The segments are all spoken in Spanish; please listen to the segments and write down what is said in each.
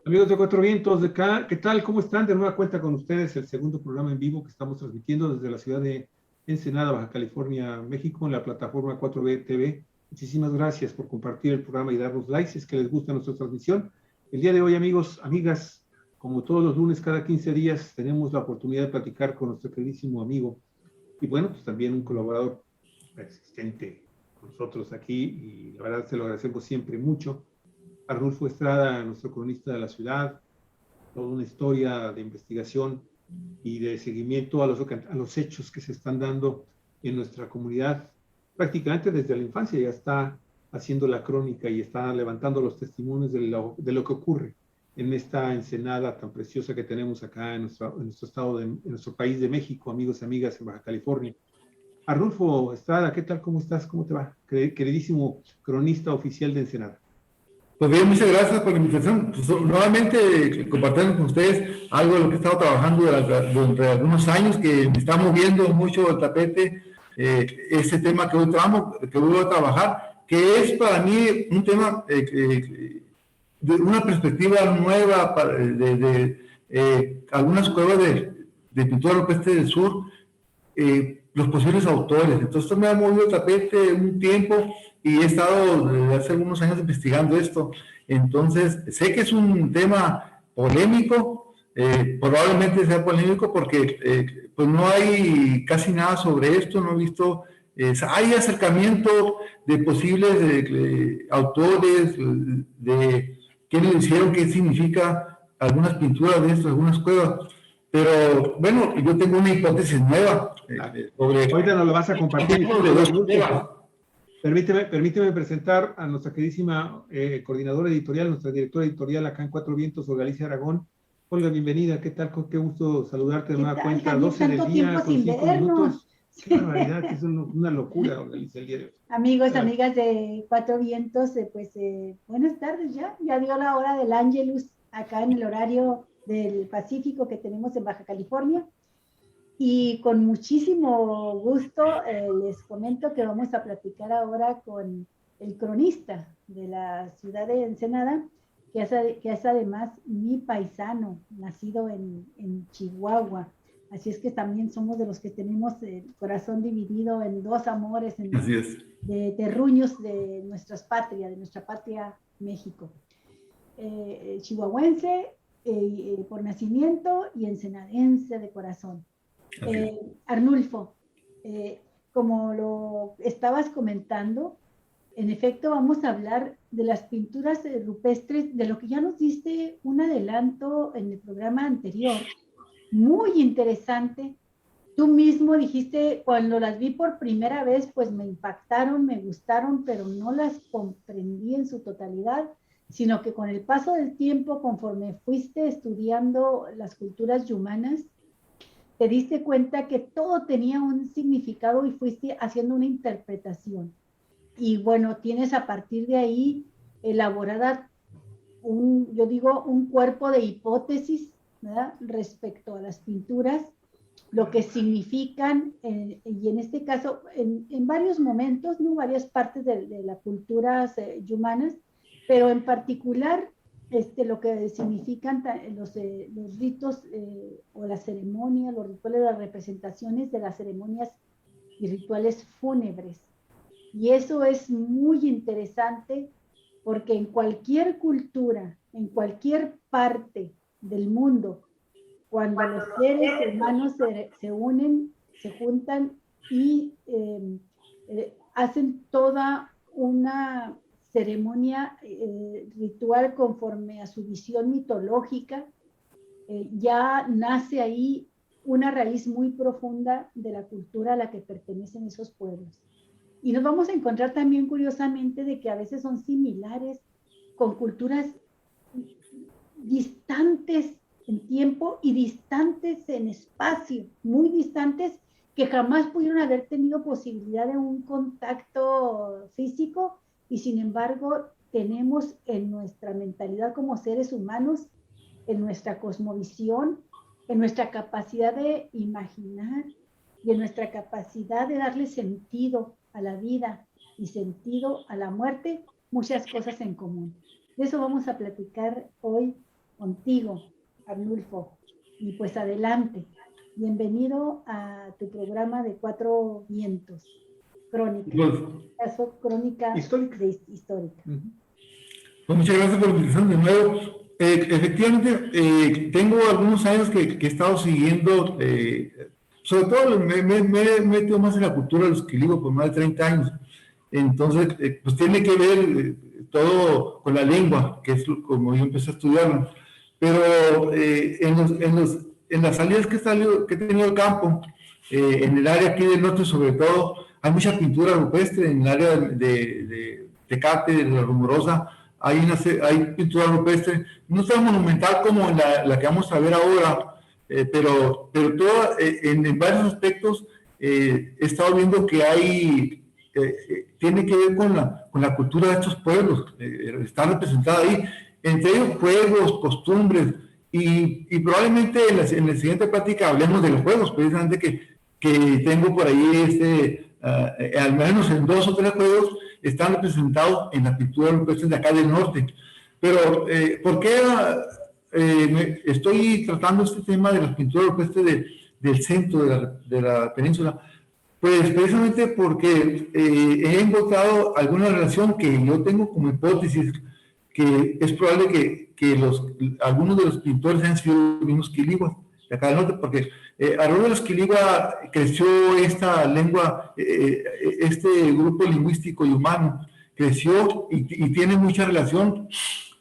Amigos de Cuatro Vientos, ¿qué tal? ¿Cómo están? De nueva cuenta con ustedes el segundo programa en vivo que estamos transmitiendo desde la ciudad de Ensenada, Baja California, México, en la plataforma 4B TV. Muchísimas gracias por compartir el programa y darnos likes si es que les gusta nuestra transmisión. El día de hoy, amigos, amigas, como todos los lunes, cada 15 días, tenemos la oportunidad de platicar con nuestro queridísimo amigo y bueno, pues también un colaborador persistente con nosotros aquí y la verdad se lo agradecemos siempre mucho. Arnulfo Estrada, nuestro cronista de la ciudad, toda una historia de investigación y de seguimiento a los hechos que se están dando en nuestra comunidad. Prácticamente desde la infancia ya está haciendo la crónica y está levantando los testimonios de lo que ocurre en esta Ensenada tan preciosa que tenemos acá en nuestro estado, en nuestro país de México, amigos y amigas en Baja California. Arnulfo Estrada, ¿qué tal? ¿Cómo estás? ¿Cómo te va? Queridísimo cronista oficial de Ensenada. Pues bien, muchas gracias por la invitación. Pues, nuevamente compartiendo con ustedes algo de lo que he estado trabajando durante algunos años, que me está moviendo mucho el tapete, ese tema que hoy voy a trabajar, que es para mí un tema de una perspectiva nueva de algunas cuevas de pintura rupestre del sur, los posibles autores. Entonces, esto me ha movido el tapete un tiempo y he estado desde hace algunos años investigando esto. Entonces, sé que es un tema polémico, probablemente sea polémico porque pues no hay casi nada sobre esto, no he visto, hay acercamiento de posibles autores, de quiénes lo hicieron, qué significa algunas pinturas de esto, algunas cuevas. Pero bueno, yo tengo una hipótesis nueva sobre... Ahorita nos lo vas a compartir. Permíteme presentar a nuestra queridísima coordinadora editorial, nuestra directora editorial acá en Cuatro Vientos, Olga Alicia Aragón. Olga, bienvenida. ¿Qué tal? Qué gusto saludarte de nueva cuenta. 12 del día con 5 minutos. Qué barbaridad, que es una locura, Olga Alicia, el día de hoy. Amigos, amigas de Cuatro Vientos, buenas tardes ya. Ya dio la hora del Ángelus acá en el horario del Pacífico que tenemos en Baja California. Y con muchísimo gusto les comento que vamos a platicar ahora con el cronista de la ciudad de Ensenada, que es además mi paisano, nacido en Chihuahua. Así es que también somos de los que tenemos el corazón dividido en dos amores, de terruños de nuestra patria México. Chihuahuense por nacimiento y ensenadense de corazón. Arnulfo, como lo estabas comentando, en efecto vamos a hablar de las pinturas rupestres, de lo que ya nos diste un adelanto en el programa anterior, muy interesante. Tú mismo dijiste, cuando las vi por primera vez, pues me impactaron, me gustaron, pero no las comprendí en su totalidad, sino que con el paso del tiempo, conforme fuiste estudiando las culturas yumanas, te diste cuenta que todo tenía un significado y fuiste haciendo una interpretación. Y bueno, tienes a partir de ahí elaborada un cuerpo de hipótesis, ¿verdad?, respecto a las pinturas, lo que significan, y en este caso, en varios momentos, ¿no?, varias partes de las culturas yumanas, pero en particular lo que significan los ritos o las ceremonias, los rituales, las representaciones de las ceremonias y rituales fúnebres. Y eso es muy interesante porque en cualquier cultura, en cualquier parte del mundo, cuando los seres humanos se unen, se juntan y hacen toda una ceremonia ritual conforme a su visión mitológica, ya nace ahí una raíz muy profunda de la cultura a la que pertenecen esos pueblos. Y nos vamos a encontrar también curiosamente de que a veces son similares con culturas distantes en tiempo y distantes en espacio, muy distantes, que jamás pudieron haber tenido posibilidad de un contacto físico, y sin embargo tenemos en nuestra mentalidad como seres humanos, en nuestra cosmovisión, en nuestra capacidad de imaginar y en nuestra capacidad de darle sentido a la vida y sentido a la muerte, muchas cosas en común. De eso vamos a platicar hoy contigo, Arnulfo. Y pues adelante. Bienvenido a tu programa de Cuatro Vientos, Crónica. Caso Crónica histórica. Pues muchas gracias por la invitación de nuevo. Efectivamente, tengo algunos años que he estado siguiendo, sobre todo me he metido más en la cultura de los quiligos por más de 30 años. Entonces, pues tiene que ver todo con la lengua, que es como yo empecé a estudiarlo. Pero en las salidas que he tenido al campo, en el área aquí del norte sobre todo, hay mucha pintura rupestre. En el área de Tecate, de la Rumorosa, hay pintura rupestre, no tan monumental como la que vamos a ver ahora, pero toda, en varios aspectos he estado viendo que hay, tiene que ver con la cultura de estos pueblos, está representada ahí, entre ellos juegos, costumbres, y probablemente en la siguiente plática hablemos de los juegos, precisamente que tengo por ahí, al menos en 2 o 3 juegos, están representados en la pintura rupestre de acá del norte. Pero, ¿por qué estoy tratando este tema de las pinturas rupestres del centro de la península? Pues precisamente porque he encontrado alguna relación que yo tengo como hipótesis, que es probable que algunos de los pintores han sido los mismos quiliguas de acá del norte, porque alrededor de los quiliguas creció esta lengua, este grupo lingüístico y humano creció y tiene mucha relación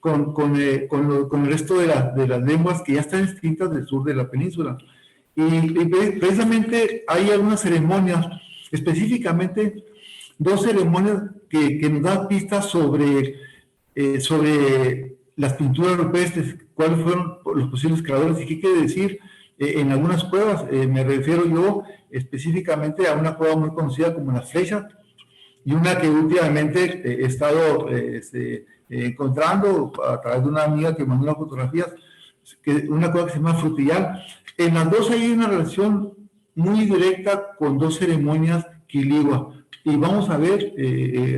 con el resto de las lenguas que ya están extintas del sur de la península. Y precisamente hay algunas ceremonias, específicamente 2 ceremonias que nos dan pistas sobre las pinturas rupestres, cuáles fueron los posibles creadores y qué quiere decir en algunas cuevas. Me refiero yo específicamente a una cueva muy conocida como La Flecha y una que últimamente he estado encontrando a través de una amiga que mandó unas fotografías, una cueva que se llama Frutillar. En las 2 hay una relación muy directa con 2 ceremonias quiligua, y vamos a ver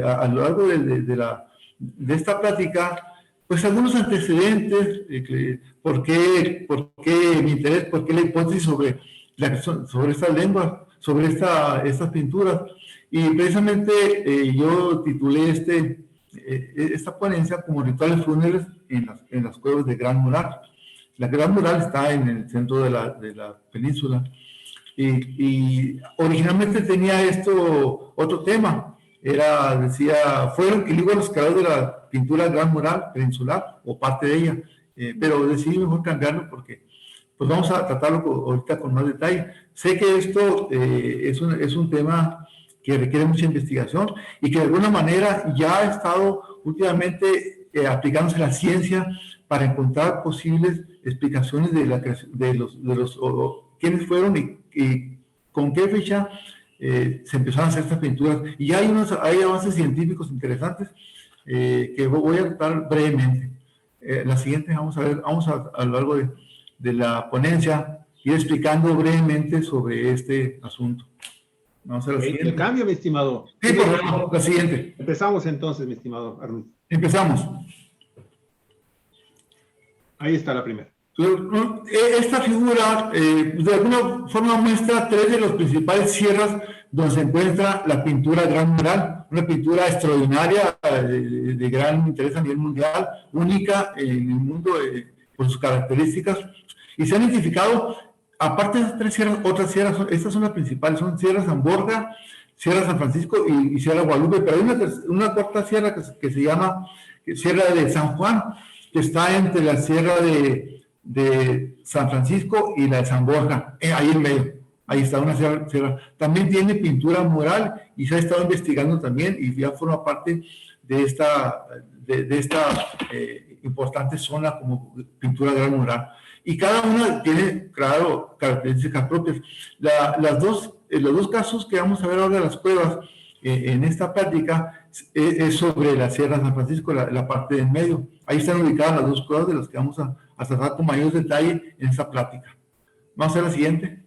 a lo largo de esta plática pues algunos antecedentes, por qué mi interés, por qué la hipótesis sobre estas lenguas, sobre estas pinturas. Y precisamente yo titulé esta ponencia como Rituales Fúnebres en las cuevas de Gran Mural. La Gran Mural está en el centro de la península. Y originalmente tenía otro tema. Decía, fueron quiliguas los creadores de la pintura Gran Mural peninsular, o parte de ella, pero decidí mejor cambiarlo porque pues vamos a tratarlo ahorita con más detalle. Sé que esto es un tema que requiere mucha investigación y que de alguna manera ya ha estado últimamente aplicándose la ciencia para encontrar posibles explicaciones de los quiénes fueron y con qué fecha se empezaron a hacer estas pinturas. Y ya hay avances científicos interesantes que voy a tratar brevemente. La siguiente vamos a lo largo de la ponencia ir explicando brevemente sobre este asunto. Vamos a la siguiente. El cambio, mi estimado. Sí, por favor, la siguiente. Empezamos entonces, mi estimado Arnulfo. Empezamos. Ahí está la primera. Esta figura de alguna forma muestra 3 de las principales sierras donde se encuentra la pintura Gran Mural, una pintura extraordinaria de gran interés a nivel mundial, única en el mundo por sus características, y se han identificado, aparte de esas 3 sierras, otras sierras, estas son las principales, son Sierra San Borja, Sierra San Francisco y Sierra Guadalupe, pero hay una cuarta sierra que se llama Sierra de San Juan, que está entre la Sierra de San Francisco y la de San Borja, ahí en medio. Ahí está una sierra. También tiene pintura mural y se ha estado investigando también y ya forma parte de esta importante zona como pintura gran mural. Y cada una tiene, claro, características propias. Los dos casos que vamos a ver ahora de las cuevas en esta práctica es sobre la Sierra de San Francisco, la parte del medio. Ahí están ubicadas las 2 cuevas de las que vamos a tratar con mayor detalle en esta plática. Vamos a la siguiente.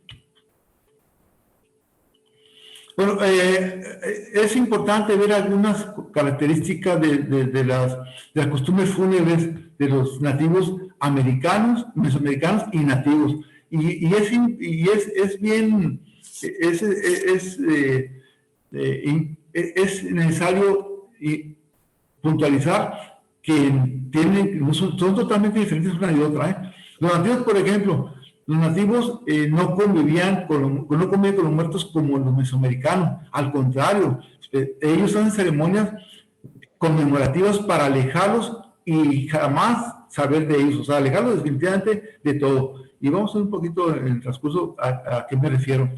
Bueno, es importante ver algunas características de las costumbres fúnebres de los nativos americanos, mesoamericanos y nativos. Es bien, es necesario puntualizar que son totalmente diferentes una y otra. Los nativos, por ejemplo, los nativos no convivían con los muertos como los mesoamericanos. Al contrario, ellos hacen ceremonias conmemorativas para alejarlos y jamás saber de ellos, o sea, alejarlos definitivamente de todo. Y vamos a ver un poquito en el transcurso a qué me refiero.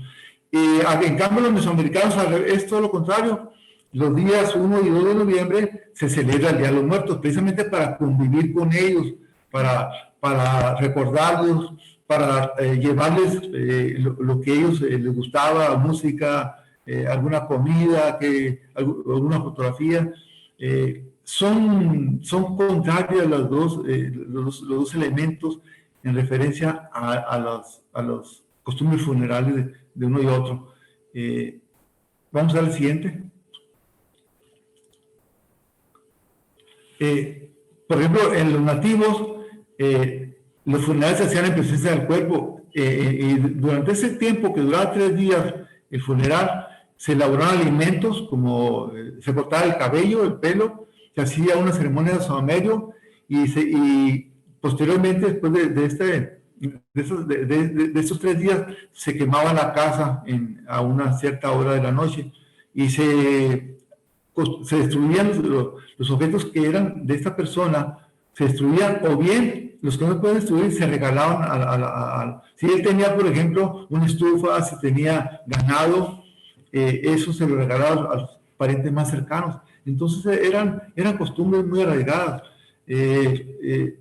En cambio, los mesoamericanos es todo lo contrario. Los días 1 y 2 de noviembre se celebra el Día de los Muertos, precisamente para convivir con ellos, para recordarlos, para llevarles lo que a ellos les gustaba, música, alguna comida, alguna fotografía. Son contrarios los dos elementos en referencia a los costumbres funerales de uno y otro. Vamos al siguiente. Por ejemplo, en los nativos, los funerales se hacían en presencia del cuerpo, y durante ese tiempo que duraba 3 días el funeral, se elaboraban alimentos como se cortaba el cabello, el pelo, se hacía una ceremonia de saumerio y posteriormente, después de estos 3 días, se quemaba la casa a una cierta hora de la noche y se destruían los objetos que eran de esta persona, se destruían, o bien los que no pueden destruir se regalaban si él tenía, por ejemplo, una estufa, si tenía ganado, eso se lo regalaba a los parientes más cercanos. Entonces eran costumbres muy arraigadas. Hay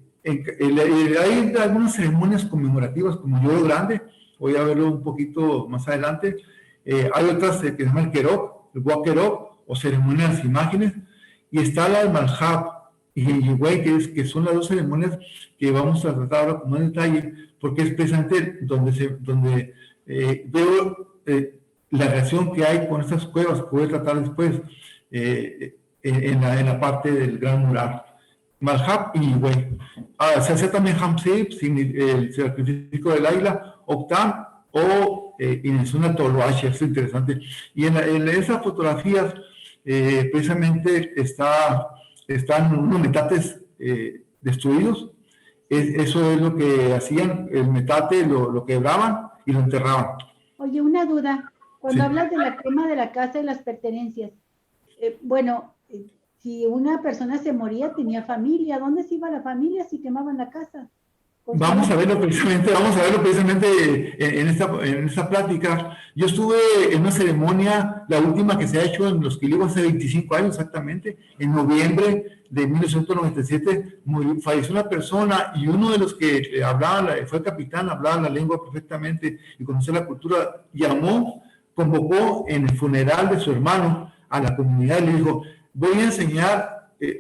algunas ceremonias conmemorativas como el Lloro Grande, voy a verlo un poquito más adelante. Hay otras que se llaman el Kerok, el Guakerok, o ceremonias de las imágenes, y está la de Malhab y el Yigüey, que son las dos ceremonias que vamos a tratar ahora como en detalle, porque es precisamente donde veo la relación que hay con estas cuevas, que voy a tratar después en la parte del gran mural. Malhab y Yigüey. Se hace también Hamsib, el sacrificio del águila, Octam o Inezuna Toloache, es interesante. Y en esas fotografías precisamente están unos metates destruidos. Eso es lo que hacían, el metate lo quebraban y lo enterraban. Oye, una duda, cuando Sí. hablas de la quema de la casa y las pertenencias, si una persona se moría, tenía familia, ¿dónde se iba la familia si quemaban la casa? Vamos a verlo precisamente en esta plática. Yo estuve en una ceremonia, la última que se ha hecho en Los Quiliguas hace 25 años exactamente, en noviembre de 1997, falleció una persona y uno de los que fue capitán, hablaba la lengua perfectamente y conocía la cultura, convocó en el funeral de su hermano a la comunidad y le dijo: voy a enseñar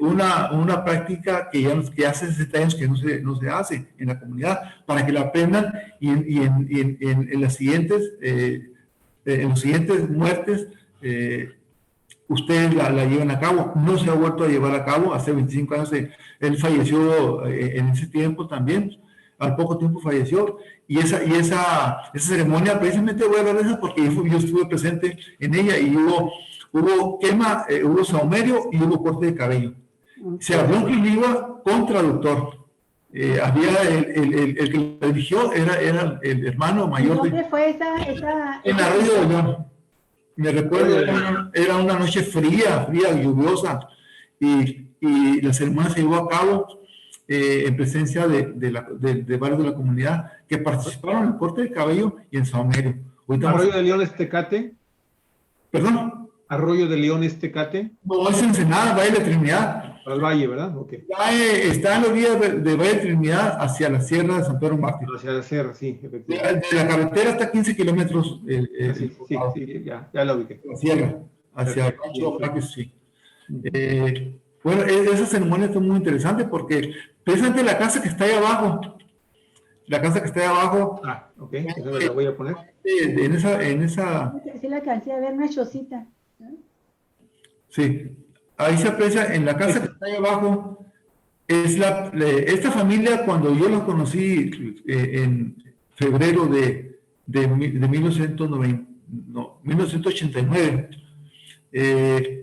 una práctica que hace 60 años que no se hace en la comunidad, para que la aprendan y en las siguientes muertes ustedes la lleven a cabo. No se ha vuelto a llevar a cabo, hace 25 años él falleció en ese tiempo también, al poco tiempo falleció, y esa ceremonia, precisamente voy a hablar de esa porque yo estuve presente en ella y hubo quema, hubo saumerio y hubo corte de cabello. Se habló en Quiligua con traductor. Había el que la dirigió, era el hermano mayor. ¿Dónde fue esa? En Arroyo de León. Me recuerdo, era una noche fría, lluviosa, y la ceremonia se llevó a cabo en presencia de varios de la comunidad que participaron en el corte de cabello y en saumerio. ¿Arroyo de León es Tecate? ¿Perdón? ¿Arroyo de León es Tecate? No, es Ensenada, Valle de la Trinidad. Al Valle, ¿verdad? Ok. Está en los días de Valle de Trinidad hacia la sierra de San Pedro Mártir. Hacia la sierra, sí, efectivamente. De la carretera hasta 15 kilómetros. Sí, ya lo ubiqué. La sierra, hacia el Rancho Mártir, sí. Bueno, esa ceremonia está muy interesante porque precisamente la casa que está ahí abajo, La casa que está ahí abajo. Ah, ok, entonces la voy a poner. En esa. Sí, la alcancé a ver, una chocita. Sí, ahí se aprecia, en la casa que está ahí abajo, esta familia, cuando yo la conocí en febrero de 1990, no, 1989,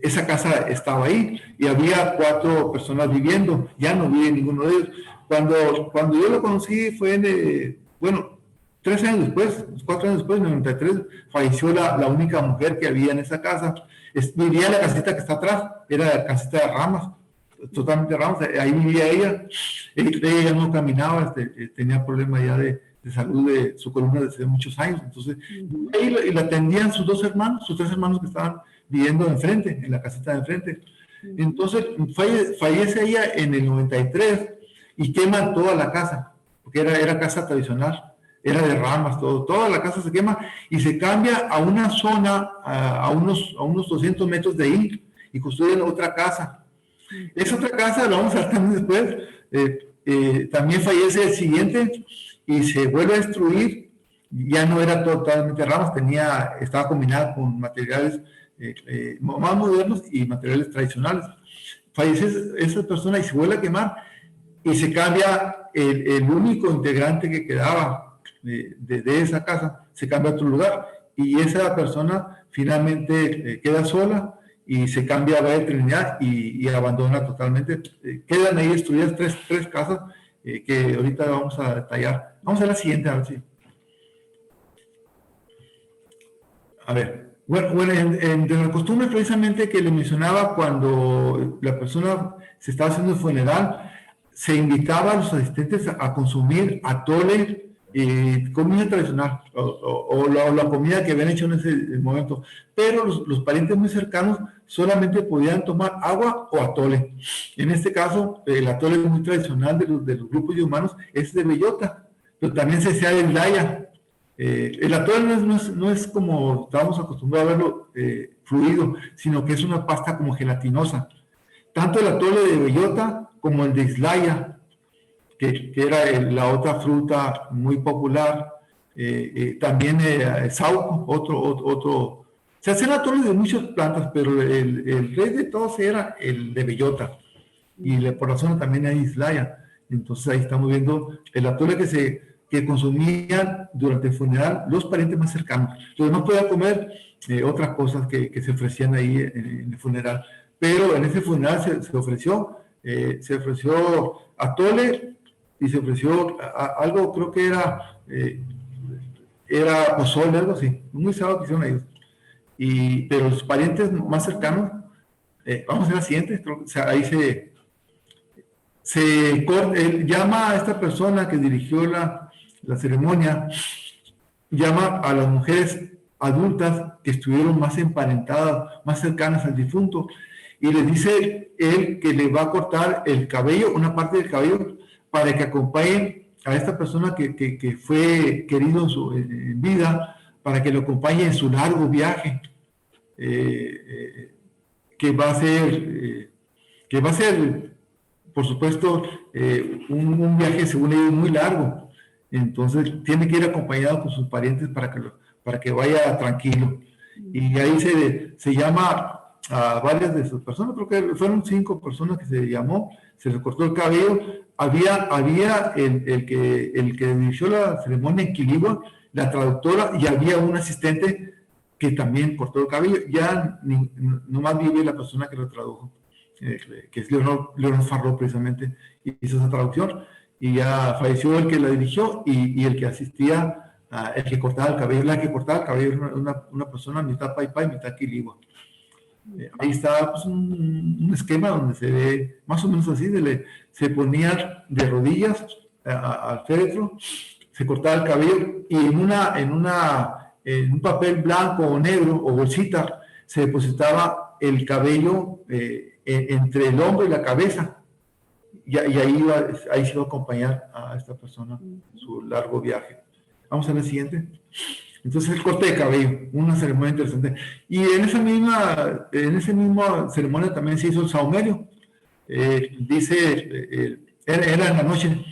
esa casa estaba ahí y había 4 personas viviendo, ya no vive ninguno de ellos. Cuando yo lo conocí fue bueno, 3 años después, 4 años después, en el 93, falleció la única mujer que había en esa casa. Vivía en la casita que está atrás, era la casita de ramas, totalmente de ramas, ahí vivía ella. Ella no caminaba, tenía problemas ya de salud de su columna desde hace muchos años. Entonces, ahí la atendían sus 3 hermanos que estaban viviendo enfrente, en la casita de enfrente. Entonces, fallece ella en el 93 y queman toda la casa, porque era casa tradicional, era de ramas, toda la casa se quema y se cambia a una zona, a unos 200 metros de ahí, y construyen otra casa. Esa otra casa, la vamos a ver también después, también fallece el siguiente y se vuelve a destruir. Ya no era totalmente ramas, estaba combinada con materiales más modernos y materiales tradicionales. Fallece esa persona y se vuelve a quemar y se cambia el único integrante que quedaba de esa casa, se cambia a otro lugar y esa persona finalmente queda sola y se cambia a Valle Trinidad y abandona totalmente. Quedan ahí destruidas tres casas que ahorita vamos a detallar. Vamos a la siguiente, a ver si. A ver, bueno, de la costumbre precisamente que le mencionaba, cuando la persona se estaba haciendo el funeral, se invitaba a los asistentes a consumir atole, comida tradicional, o la comida que habían hecho en ese momento, pero los parientes muy cercanos solamente podían tomar agua o atole. En este caso, el atole muy tradicional de los grupos de humanos es de bellota, pero también se hacía de laya. El atole no es como estábamos acostumbrados a verlo fluido, sino que es una pasta como gelatinosa. Tanto el atole de bellota como el de islaya, que era la otra fruta muy popular, también sauco, otro. Se hacían atoles de muchas plantas, pero el rey de todos era el de bellota, y por la zona también hay islaya. Entonces ahí estamos viendo el atole que consumían durante el funeral los parientes más cercanos. Los demás podían comer otras cosas que se ofrecían ahí en el funeral. Pero en ese funeral se ofreció atole y se ofreció algo, creo que era pozole, algo así. Muy sábado que hicieron ellos. Pero los parientes más cercanos, vamos a ver la siguiente, o sea, ahí él llama a esta persona que dirigió la ceremonia, llama a las mujeres adultas que estuvieron más emparentadas, más cercanas al difunto, y le dice él que le va a cortar el cabello, una parte del cabello, para que acompañen a esta persona que fue querido en vida, para que lo acompañe en su largo viaje, que va a ser, por supuesto, un viaje, según ellos, muy largo. Entonces tiene que ir acompañado con sus parientes para que vaya tranquilo. Y ahí se llama a varias de esas personas, creo que fueron 5 personas que se llamó, se le cortó el cabello. Había el que dirigió la ceremonia en Quiligua, la traductora, y había un asistente que también cortó el cabello. Ya nomás vive la persona que lo tradujo, que es Leonor Farró, precisamente, hizo esa traducción, y ya falleció el que la dirigió y el que asistía, el que cortaba el cabello. La que cortaba el cabello era una persona mitad paipai, mitad quiligua. Ahí está pues, un esquema donde se ve más o menos así, se ponía de rodillas al féretro, se cortaba el cabello y en un papel blanco o negro o bolsita se depositaba el cabello entre el hombro y la cabeza, y ahí se va a acompañar a esta persona su largo viaje. Vamos a la siguiente. Entonces el corte de cabello, una ceremonia interesante. Y en esa misma ceremonia también se hizo el saumerio. Era en la noche.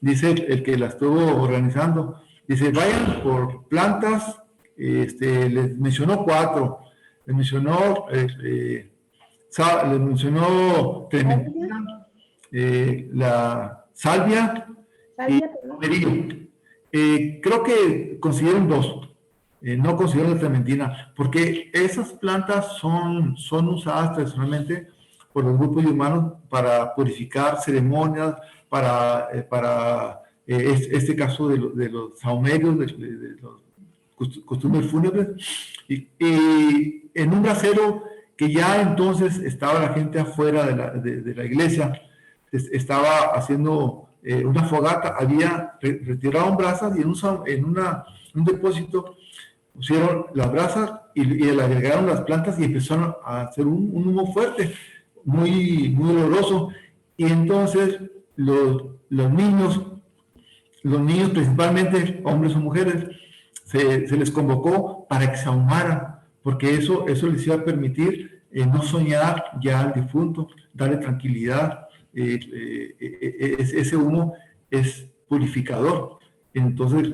dice el que la estuvo organizando, dice, vayan por plantas, les mencionó 4, les mencionó trementina, la salvia y romerillo. Creo que consiguieron 2, no consiguieron la trementina, porque esas plantas son usadas tradicionalmente por los grupos humanos para purificar ceremonias, para este caso de los saumerios, de los costumbres fúnebres, y en un brasero que ya entonces estaba la gente afuera de la iglesia, estaba haciendo una fogata, había retirado brasas y en un depósito pusieron las brasas y le agregaron las plantas y empezaron a hacer un humo fuerte, muy, muy oloroso. Y entonces los niños principalmente, hombres o mujeres, se les convocó para que se ahumaran, porque eso les iba a permitir no soñar ya al difunto, darle tranquilidad. Ese humo es purificador. Entonces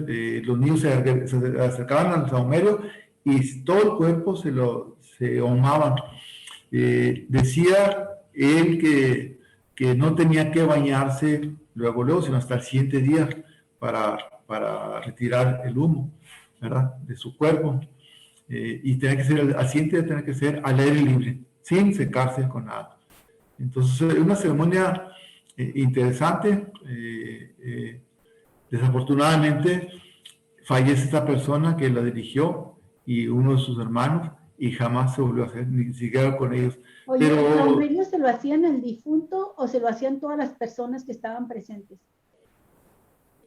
los niños se acercaban al saumerio y todo el cuerpo se ahumaban. Decía él que no tenía que bañarse luego, sino hasta el siguiente día para retirar el humo, ¿verdad?, de su cuerpo. Y tenía que ser, al siguiente día tenía que ser al aire libre, sin secarse con nada. Entonces, es una ceremonia interesante. Desafortunadamente, fallece esta persona que la dirigió y uno de sus hermanos, y jamás se volvió a hacer, ni siquiera con ellos. Oye, ¿el saumerio se lo hacían al difunto o se lo hacían todas las personas que estaban presentes?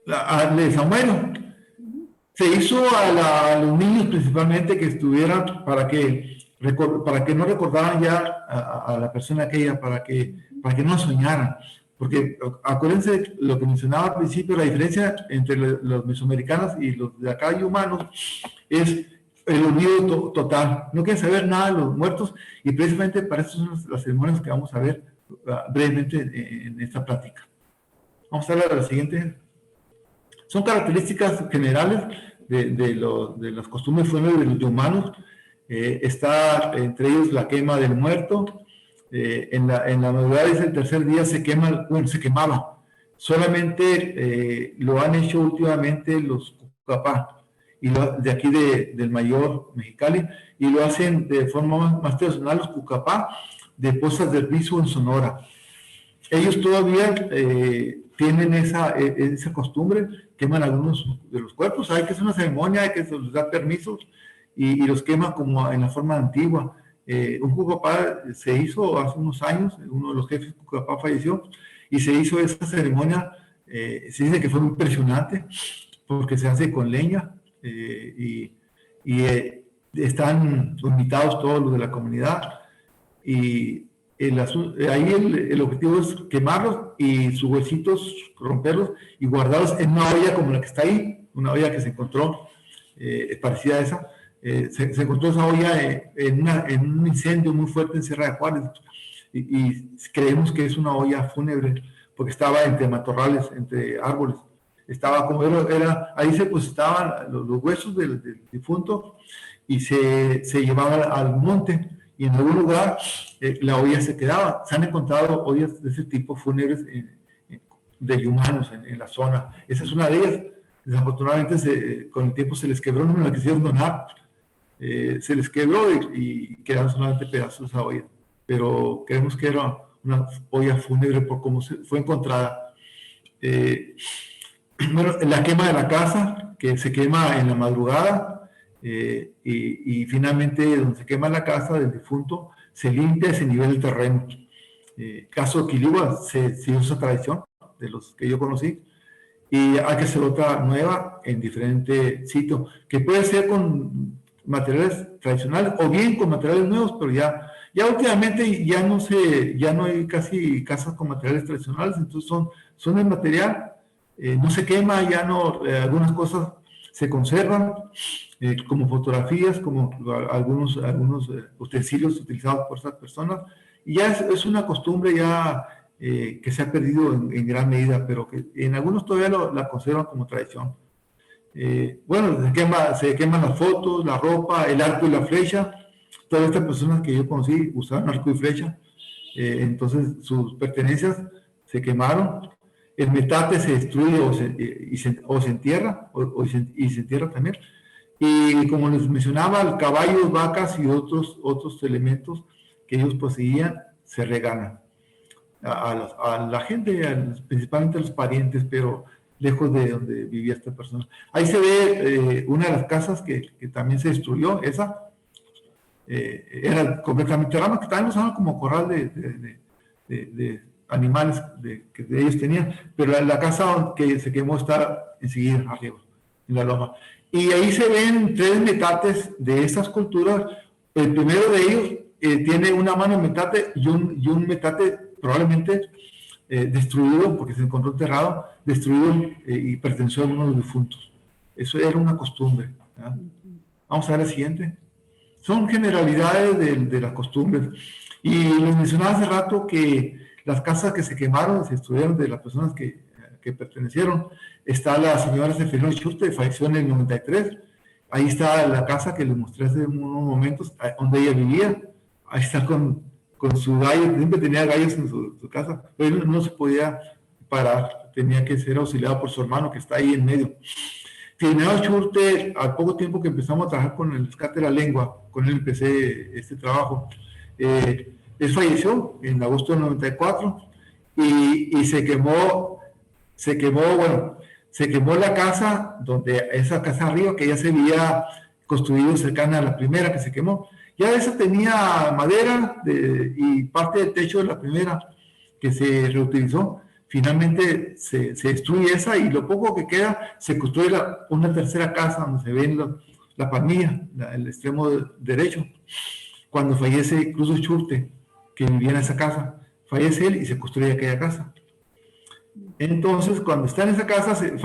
El saumerio se hizo a los niños principalmente que estuvieran para que no recordaran ya a la persona aquella, para que no soñaran. Porque acuérdense lo que mencionaba al principio, la diferencia entre los mesoamericanos y los de acá y humanos es el olvido total. No quieren saber nada de los muertos, y precisamente para eso son las ceremonias que vamos a ver brevemente en esta plática. Vamos a ver la siguiente. Son características generales de las costumbres fúnebres de los humanos. Está entre ellos la quema del muerto. En la madrugada es el tercer día se quemaba. Solamente lo han hecho últimamente los Cucapá, y de aquí del Mayor Mexicali, y lo hacen de forma más tradicional los Cucapá de Pozas del Piso en Sonora. Ellos todavía tienen esa costumbre, queman algunos de los cuerpos. Hay que hacer una ceremonia, hay que les dar permisos y los queman como en la forma antigua. Un Cucapá se hizo hace unos años, uno de los jefes de Cucapá falleció, y se hizo esa ceremonia. Se dice que fue muy impresionante porque se hace con leña y están invitados todos los de la comunidad, y ahí el objetivo es quemarlos y sus huesitos romperlos y guardarlos en una olla como la que está ahí, una olla que se encontró parecida a esa. Se encontró esa olla en un incendio muy fuerte en Sierra de Juárez, y creemos que es una olla fúnebre porque estaba entre matorrales, entre árboles. Estaba como ahí se depositaban los huesos del difunto y se llevaban al monte, y en algún lugar la olla se quedaba. Se han encontrado ollas de ese tipo fúnebres de humanos en la zona. Esa es una de ellas. Desafortunadamente con el tiempo se les quebró, no me la quisieron donar. Se les quebró y quedaron solamente pedazos de esa olla. Pero creemos que era una olla fúnebre por cómo fue encontrada. Bueno, la quema de la casa, que se quema en la madrugada, y finalmente donde se quema la casa del difunto, se limpia ese nivel del terreno. Caso de Quiligua, se usa esa tradición de los que yo conocí, y hay que hacer otra nueva en diferente sitio, que puede ser con materiales tradicionales o bien con materiales nuevos, pero ya últimamente ya no hay casi casas con materiales tradicionales, entonces son el material. No se quema, ya no, algunas cosas se conservan, como fotografías, como algunos utensilios utilizados por esas personas, y ya es una costumbre ya que se ha perdido en gran medida, pero que en algunos todavía la conservan como tradición. Bueno, se queman las fotos, la ropa, el arco y la flecha. Todas estas personas que yo conocí usaban arco y flecha, entonces sus pertenencias se quemaron. El metate se destruye o se entierra, y se entierra también. Y como les mencionaba, caballos, vacas y otros elementos que ellos poseían se regalan a la gente, principalmente a los parientes, pero lejos de donde vivía esta persona. Ahí se ve una de las casas que también se destruyó, esa era completamente rama, que también usaban como corral de animales que ellos tenían, pero la casa que se quemó está enseguida arriba, en la loma. Y ahí se ven 3 metates de estas culturas. El primero de ellos tiene una mano de metate y un metate probablemente destruido, porque se encontró enterrado, destruido y perteneció a uno de los difuntos. Eso era una costumbre, ¿verdad? Vamos a ver el siguiente. Son generalidades de las costumbres. Y les mencionaba hace rato que las casas que se quemaron, se destruyeron de las personas que pertenecieron. Está la señora Seferino Churte, falleció en el 93. Ahí está la casa que les mostré hace unos momentos, donde ella vivía. Ahí está con su gallo, siempre tenía gallos en su casa, pero no se podía parar, tenía que ser auxiliado por su hermano que está ahí en medio. Filomeno Churte, al poco tiempo que empezamos a trabajar con el rescate de la lengua, con él empecé este trabajo, él falleció en agosto del 94 y se quemó la casa, esa casa arriba que ya se había construido cercana a la primera que se quemó. Ya esa tenía madera y parte del techo de la primera que se reutilizó. Finalmente se destruye esa y lo poco que queda se construye una tercera casa donde se ven la palmilla, el extremo derecho. Cuando fallece Cruz Churte, que vivía en esa casa, fallece él y se construye aquella casa. Entonces, cuando está en esa casa, se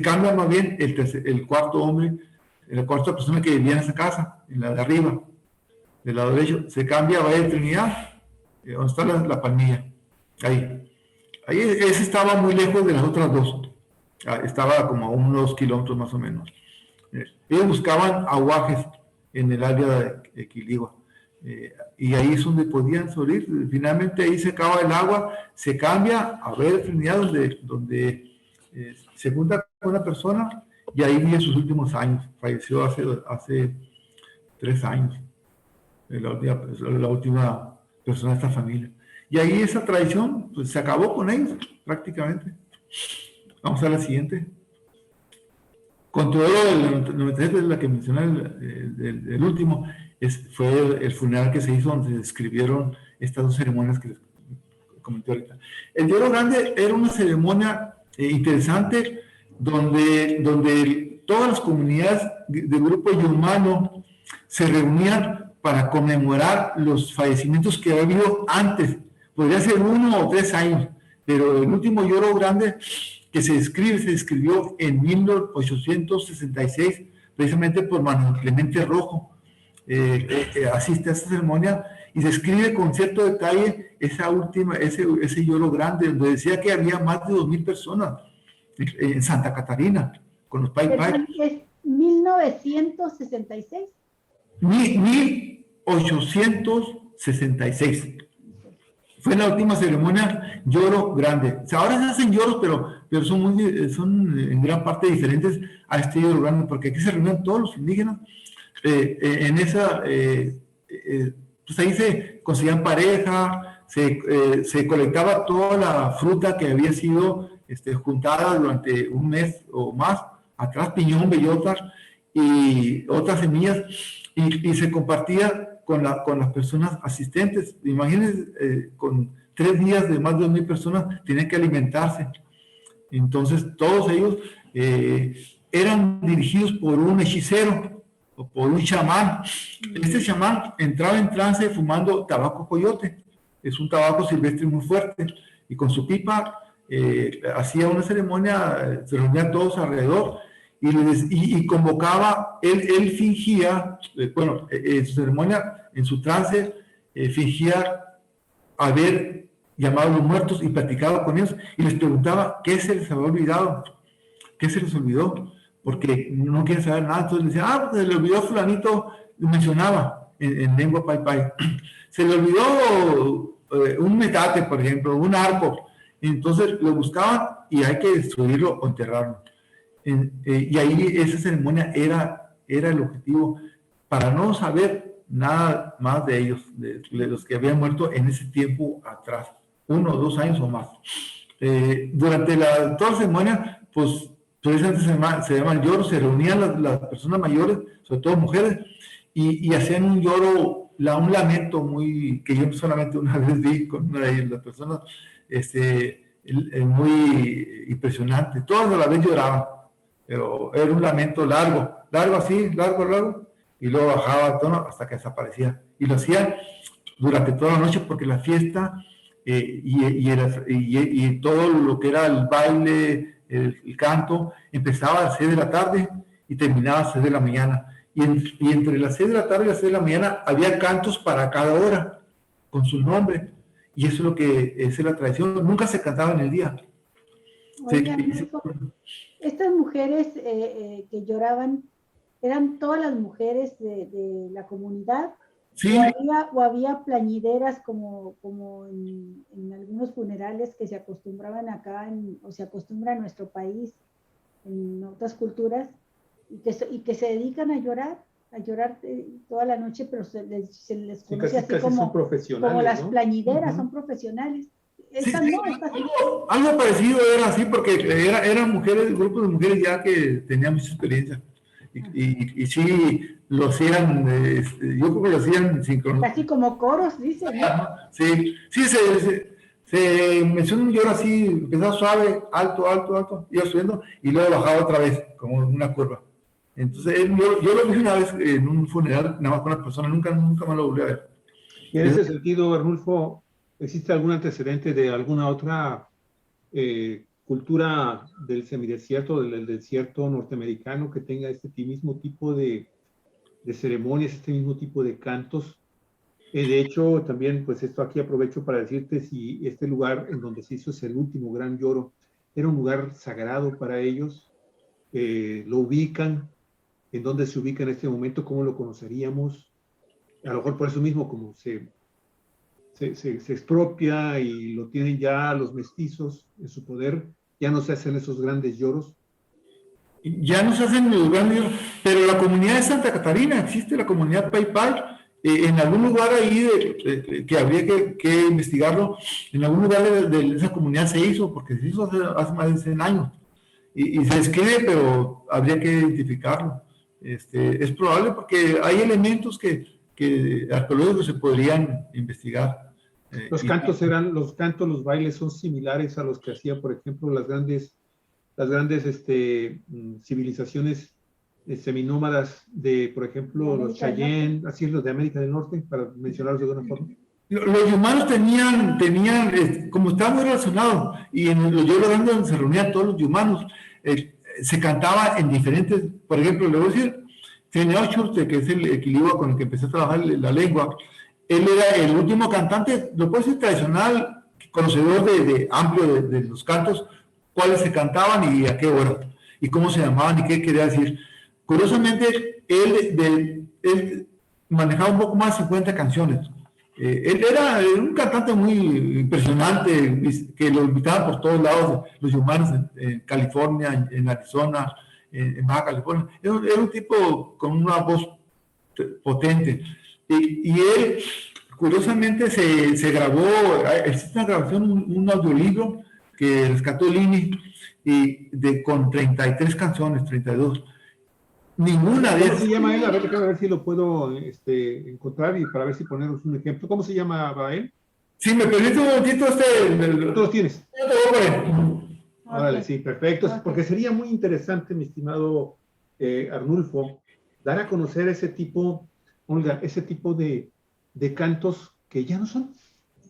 cambia más bien el cuarto hombre, la cuarta persona que vivía en esa casa, en la de arriba, del lado derecho, se cambia a Valle de Trinidad, donde está la palmilla. Ahí ese estaba muy lejos de las otras dos, estaba como a unos kilómetros más o menos. Ellos buscaban aguajes en el área de Quiligua, y ahí es donde podían sobrevivir. Finalmente ahí se acaba el agua, se cambia a Valle de Trinidad, donde se junta con una persona y ahí vive sus últimos años. Falleció hace 3 años, la última persona de esta familia. Y ahí esa tradición pues, se acabó con ellos prácticamente. Vamos a la siguiente. Con todo el 97, la que mencioné, el último, fue el funeral que se hizo donde se describieron estas 2 ceremonias que les comenté ahorita. El Lloro Grande era una ceremonia interesante donde todas las comunidades del grupo yumano se reunían para conmemorar los fallecimientos que había habido antes. Podría ser 1 o 3 años, pero el último Lloro Grande que se escribió en 1866, precisamente por Manuel Clemente Rojo, asiste a esta ceremonia y se escribe con cierto detalle ese Lloro Grande, donde decía que había más de 2,000 personas en Santa Catarina, con los Pai Pai. ¿Es 1966? 1866. Fue la última ceremonia Lloro Grande. O sea, ahora se hacen lloros, pero son en gran parte diferentes a este Lloro Grande, porque aquí se reunían todos los indígenas. Pues ahí se conseguían pareja, se colectaba toda la fruta que había sido juntada durante un mes o más, atrás piñón, bellotas y otras semillas, y se compartía con las personas asistentes. Imagínense, con 3 días de más de 2,000 personas tienen que alimentarse. Entonces todos ellos eran dirigidos por un hechicero o por un chamán. Este chamán entraba en trance fumando tabaco coyote. Es un tabaco silvestre muy fuerte, y con su pipa hacía una ceremonia, se reunían todos alrededor y convocaba, él fingía, en su ceremonia, en su trance, fingía haber llamado a los muertos y platicado con ellos y les preguntaba qué se les había olvidado, qué se les olvidó, porque no quieren saber nada. Entonces le decían, pues se le olvidó fulanito, mencionaba en lengua pai pai, se le olvidó un metate, por ejemplo, un arco. Entonces lo buscaban y hay que destruirlo o enterrarlo. Y ahí esa ceremonia era el objetivo, para no saber nada más de ellos, de los que habían muerto en ese tiempo atrás, 1 o 2 años o más. Durante toda la ceremonia, pues precisamente se llaman lloros, se reunían las personas mayores, sobre todo mujeres, y hacían un lloro, un lamento que yo solamente una vez vi con una de las personas, muy impresionante. Todas a la vez lloraban, pero era un lamento largo así, largo, y luego bajaba el tono hasta que desaparecía. Y lo hacían durante toda la noche porque la fiesta y todo lo que era el baile, el canto, empezaba a las 6 de la tarde y terminaba a las 6 de la mañana. Y entre las 6 de la tarde y las 6 de la mañana había cantos para cada hora, con su nombre. Y eso es la tradición. Nunca se cantaba en el día. Oigan, estas mujeres que lloraban, ¿eran todas las mujeres de la comunidad? Sí. ¿O había plañideras como en algunos funerales que se acostumbraban acá, o se acostumbra en nuestro país, en otras culturas, y que se dedican a llorar toda la noche, pero se les conoce así como las plañideras, son profesionales? Algo parecido era así, porque eran mujeres, grupos de mujeres ya que tenían mucha experiencia. Y sí, lo hacían, yo creo que lo hacían sincronizado. Casi como coros, dicen, ¿no? Sí, se menciona un lloro así, empezaba suave, alto, iba subiendo, y luego bajaba otra vez, como una curva. Entonces, yo lo vi una vez en un funeral, nada más con una persona, nunca más lo volví a ver. Y en ese sentido, Arnulfo, ¿existe algún antecedente de alguna otra cultura del semidesierto, del desierto norteamericano, que tenga este mismo tipo de ceremonias, este mismo tipo de cantos? De hecho, también, pues esto aquí aprovecho para decirte si este lugar en donde se hizo el último gran lloro era un lugar sagrado para ellos. ¿Lo ubican? ¿En dónde se ubica en este momento? ¿Cómo lo conoceríamos? A lo mejor por eso mismo, como se expropia y lo tienen ya los mestizos en su poder, ya no se hacen esos grandes lloros. Ya no se hacen los grandes lloros, pero la comunidad de Santa Catarina, existe la comunidad Pai Pai, en algún lugar ahí que habría que investigarlo, en algún lugar de esa comunidad se hizo, porque se hizo hace más de 100 años, y se escribe, pero habría que identificarlo. Es probable porque hay elementos que arqueológicos se podrían investigar. Los cantos, los bailes son similares a los que hacía, por ejemplo, las grandes civilizaciones seminómadas de, por ejemplo, los Cheyenne, así los de América del Norte, para mencionarlos de alguna forma. Los humanos tenían como estaba muy relacionado, y en los lloros grandes donde se reunían todos los humanos, se cantaba en diferentes, por ejemplo, le voy a decir, Teneo Schurte, que es el equilibrio con el que empecé a trabajar la lengua, él era el último cantante, lo puedo decir tradicional, conocedor de amplio de los cantos, cuáles se cantaban y a qué hora, y cómo se llamaban y qué quería decir. Curiosamente, él manejaba un poco más de 50 canciones. Él era un cantante muy impresionante, que lo invitaban por todos lados, los humanos en California, en Arizona, en Baja California. Era un tipo con una voz potente. Y él, curiosamente, se grabó, existe una grabación, un audiolibro que rescató Lini, con 33 canciones, 32. Ninguna de esas. ¿Cómo se llama él? A ver si lo puedo encontrar y para ver si ponemos un ejemplo. ¿Cómo se llama él? Si me permite un momentito, ¿Tú los tienes? Órale, sí, perfecto. Porque sería muy interesante, mi estimado Arnulfo, dar a conocer ese tipo de cantos que ya no son.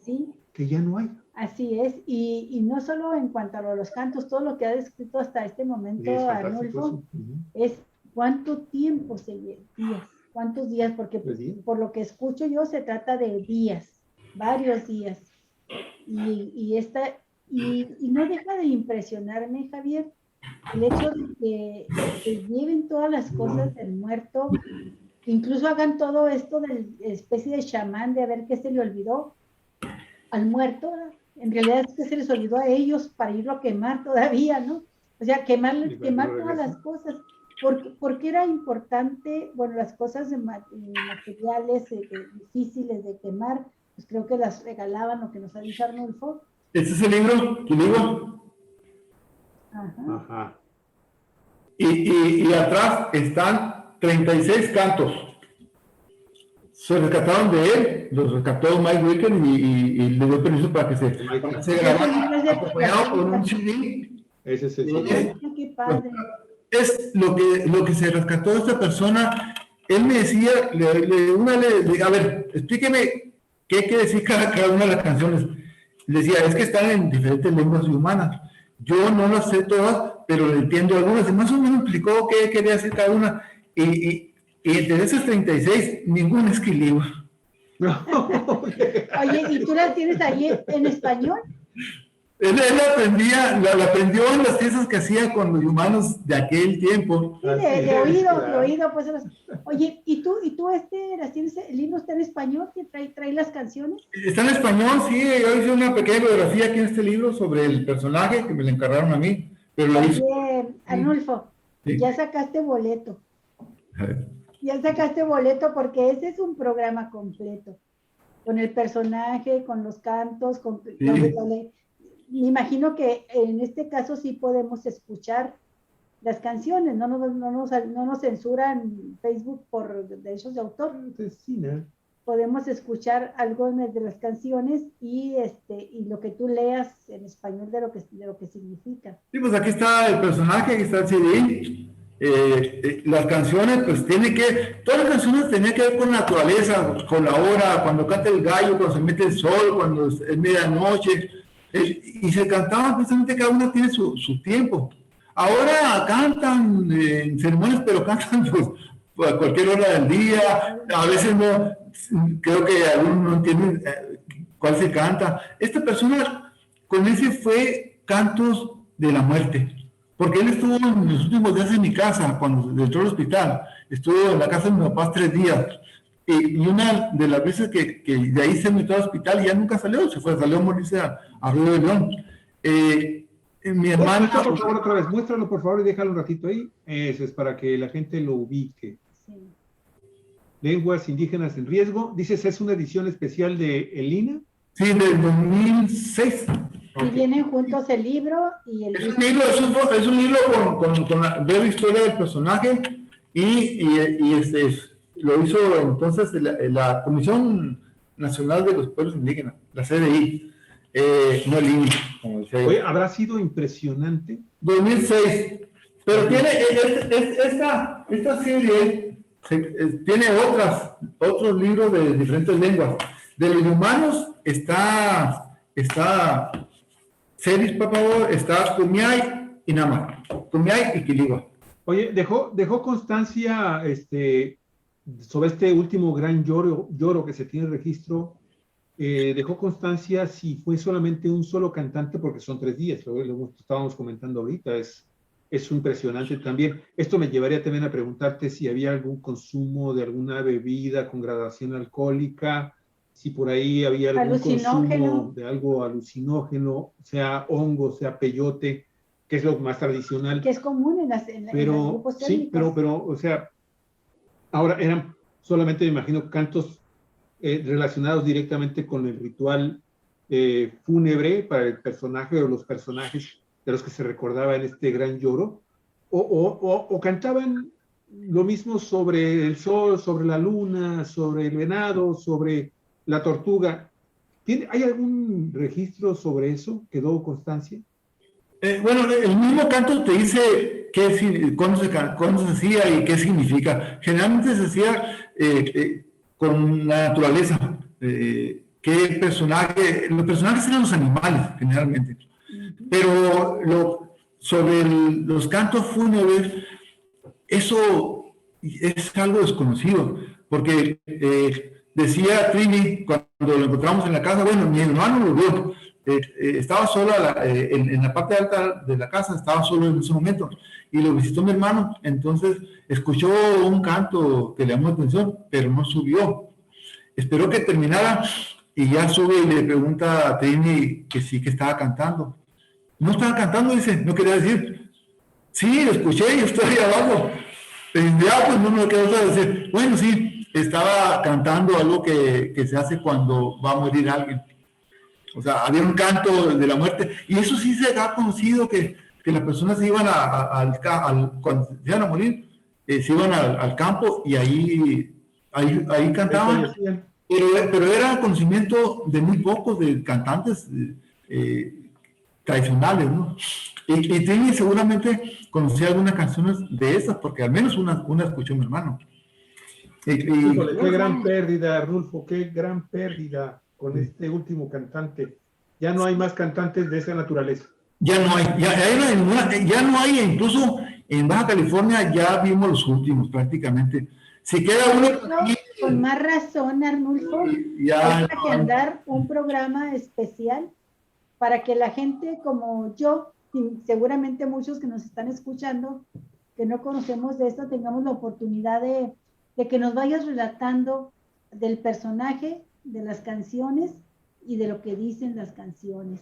Sí. Que ya no hay. Así es, y no solo en cuanto a los cantos, todo lo que ha descrito hasta este momento, Arnulfo, es cuánto tiempo cuántos días, porque por lo que escucho yo se trata de días, varios días. Y no deja de impresionarme, Javier, el hecho de que lleven todas las cosas del muerto, incluso hagan todo esto de especie de chamán, de a ver qué se le olvidó al muerto. En realidad es que se les olvidó a ellos para irlo a quemar todavía, ¿no? O sea, quemar todas las cosas. Porque era importante, bueno, las cosas materiales difíciles de quemar, pues creo que las regalaban, lo que nos ha dicho Arnulfo. Este es el libro, Quiligua. Ajá. Ajá. Y atrás están 36 cantos. Se rescataron de él, los rescató Mike Wicker y le dio permiso para que se grabara, acompañado por un CD. Ese es el CD. Qué padre. Es lo que se rescató de esta persona. Él me decía, a ver, explíqueme qué quiere decir cada una de las canciones. Le decía, es que están en diferentes lenguas humanas. Yo no las sé todas, pero le entiendo algunas. Y más o menos explicó qué quería decir cada una. Y de esas 36, ninguna es Quiligua. Oye, ¿y tú las tienes ahí en español? Él la aprendió en las piezas que hacía con los humanos de aquel tiempo. Sí, de oído, pues. Oye, ¿y tú las tienes, el libro está en español? ¿Trae las canciones? Está en español, sí. Yo hice una pequeña biografía aquí en este libro sobre el personaje que me le encargaron a mí. Pero lo hice. Arnulfo, sí. Ya sacaste boleto. A ver. Ya sacaste boleto porque ese es un programa completo. Con el personaje, con los cantos, me imagino que en este caso sí podemos escuchar las canciones, no nos censuran Facebook por derechos de autor. Sí, ¿no? Podemos escuchar algo de las canciones y lo que tú leas en español de lo que significa. Sí, pues aquí está el personaje, aquí está el CD. Las canciones, pues todas las canciones tenían que ver con la naturaleza, con la hora, cuando canta el gallo, cuando se mete el sol, cuando es medianoche. Y se cantaban precisamente, cada una tiene su tiempo. Ahora cantan en ceremonias, pero cantan pues, a cualquier hora del día. A veces no, creo que algunos no entienden cuál se canta. Esta persona con ese fue Cantos de la Muerte, porque él estuvo en los últimos días en mi casa, cuando entró al hospital. Estuvo en la casa de mis papás 3 días. Y una de las veces que de ahí se metió al hospital y ya nunca salió a morirse a Río de León. Mi hermano... Por favor, otra vez, muéstralo por favor y déjalo un ratito ahí. Eso es para que la gente lo ubique. Sí. Lenguas indígenas en riesgo. Dices, ¿es una edición especial de Elina? Sí, del 2006. Y vienen juntos el libro y el... Es un libro con la breve historia del personaje y lo hizo entonces la Comisión Nacional de los Pueblos Indígenas, la CDI, no el INE, como decía yo. Oye, ¿habrá sido impresionante? 2006, pero tiene esta serie, tiene otros libros de diferentes lenguas. De los humanos está Celis Papagor, está Kumiai y Nama, Kumiai y Quiligua. Oye, dejó constancia sobre este último gran lloro que se tiene registro, dejó constancia si fue solamente un solo cantante, porque son 3 días, lo estábamos comentando ahorita, es impresionante también. Esto me llevaría también a preguntarte si había algún consumo de alguna bebida con gradación alcohólica, si por ahí había algún consumo de algo alucinógeno, sea hongo, sea peyote, que es lo más tradicional. Que es común en los grupos técnicos. Sí, pero, o sea, ahora eran solamente, me imagino, cantos relacionados directamente con el ritual fúnebre para el personaje o los personajes de los que se recordaba en este gran lloro, o cantaban lo mismo sobre el sol, sobre la luna, sobre el venado, sobre la tortuga. ¿Hay algún registro sobre eso? ¿Quedó constancia? Bueno, el mismo canto te dice cuándo se hacía y qué significa. Generalmente se hacía con la naturaleza. ¿Qué personaje? Los personajes eran los animales, generalmente. Pero sobre los cantos fúnebres, eso es algo desconocido, porque decía Trini, cuando lo encontramos en la casa, bueno, mi hermano lo vio, estaba solo en la parte alta de la casa, estaba solo en ese momento, y lo visitó mi hermano, entonces escuchó un canto que le llamó la atención, pero no subió. Esperó que terminara y ya sube y le pregunta a Trini que sí, que estaba cantando. No estaba cantando, dice, no quería decir. Sí, lo escuché, yo estoy ahí abajo. Ya, pues no me lo quedó decir. Bueno, sí, estaba cantando algo que se hace cuando va a morir alguien. O sea, había un canto de la muerte. Y eso sí se ha conocido que las personas se iban cuando se iban a morir, se iban al campo y ahí cantaban. Pero era conocimiento de muy pocos, de cantantes tradicionales, ¿no? Y Trini seguramente conocía algunas canciones de esas, porque al menos una escuchó mi hermano. Híjole, qué gran pérdida, Arnulfo, qué gran pérdida con este último cantante. Ya no hay más cantantes de esa naturaleza. Ya no hay, ya no hay, incluso en Baja California ya vimos los últimos prácticamente. Si queda uno... Con más razón, Arnulfo, hay que agendar un programa especial para que la gente como yo, y seguramente muchos que nos están escuchando, que no conocemos de esto, tengamos la oportunidad de que nos vayas relatando del personaje, de las canciones y de lo que dicen las canciones,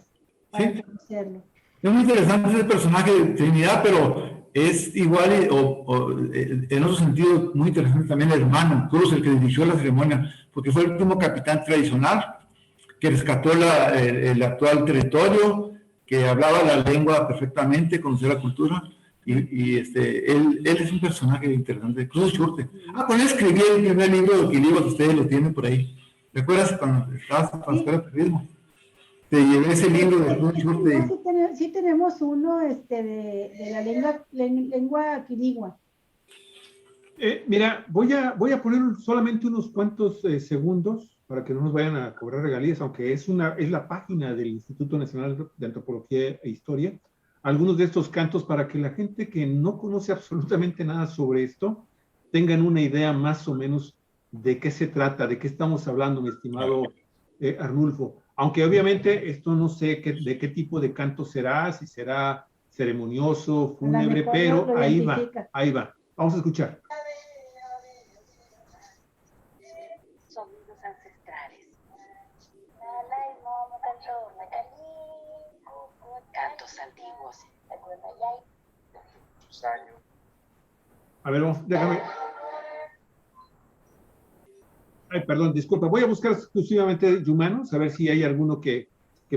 para conocerlo. Es muy interesante ese personaje de Trinidad, pero es igual, en otro sentido, muy interesante también el hermano Cruz, el que dirigió la ceremonia, porque fue el último capitán tradicional que rescató el actual territorio, que hablaba la lengua perfectamente, conocía la cultura, y él es un personaje interesante, Cruz Schurte. Con él escribí el primer libro de Quilío, que ustedes lo tienen por ahí. ¿Recuerdas cuando estabas en la escuela de periodismo? Te llevé ese libro de Cruz Schurte. Sí tenemos uno de la lengua quiligua. Mira, voy a poner solamente unos cuantos segundos para que no nos vayan a cobrar regalías, aunque es la página del Instituto Nacional de Antropología e Historia, algunos de estos cantos para que la gente que no conoce absolutamente nada sobre esto tengan una idea más o menos de qué se trata, de qué estamos hablando, mi estimado Arnulfo. Aunque obviamente esto no sé de qué tipo de canto será, si será ceremonioso, fúnebre, pero ahí va. Vamos a escuchar. Sonidos ancestrales. Cantos antiguos. A ver, déjame. Ay, perdón, disculpa. Voy a buscar exclusivamente Yumanos, a ver si hay alguno que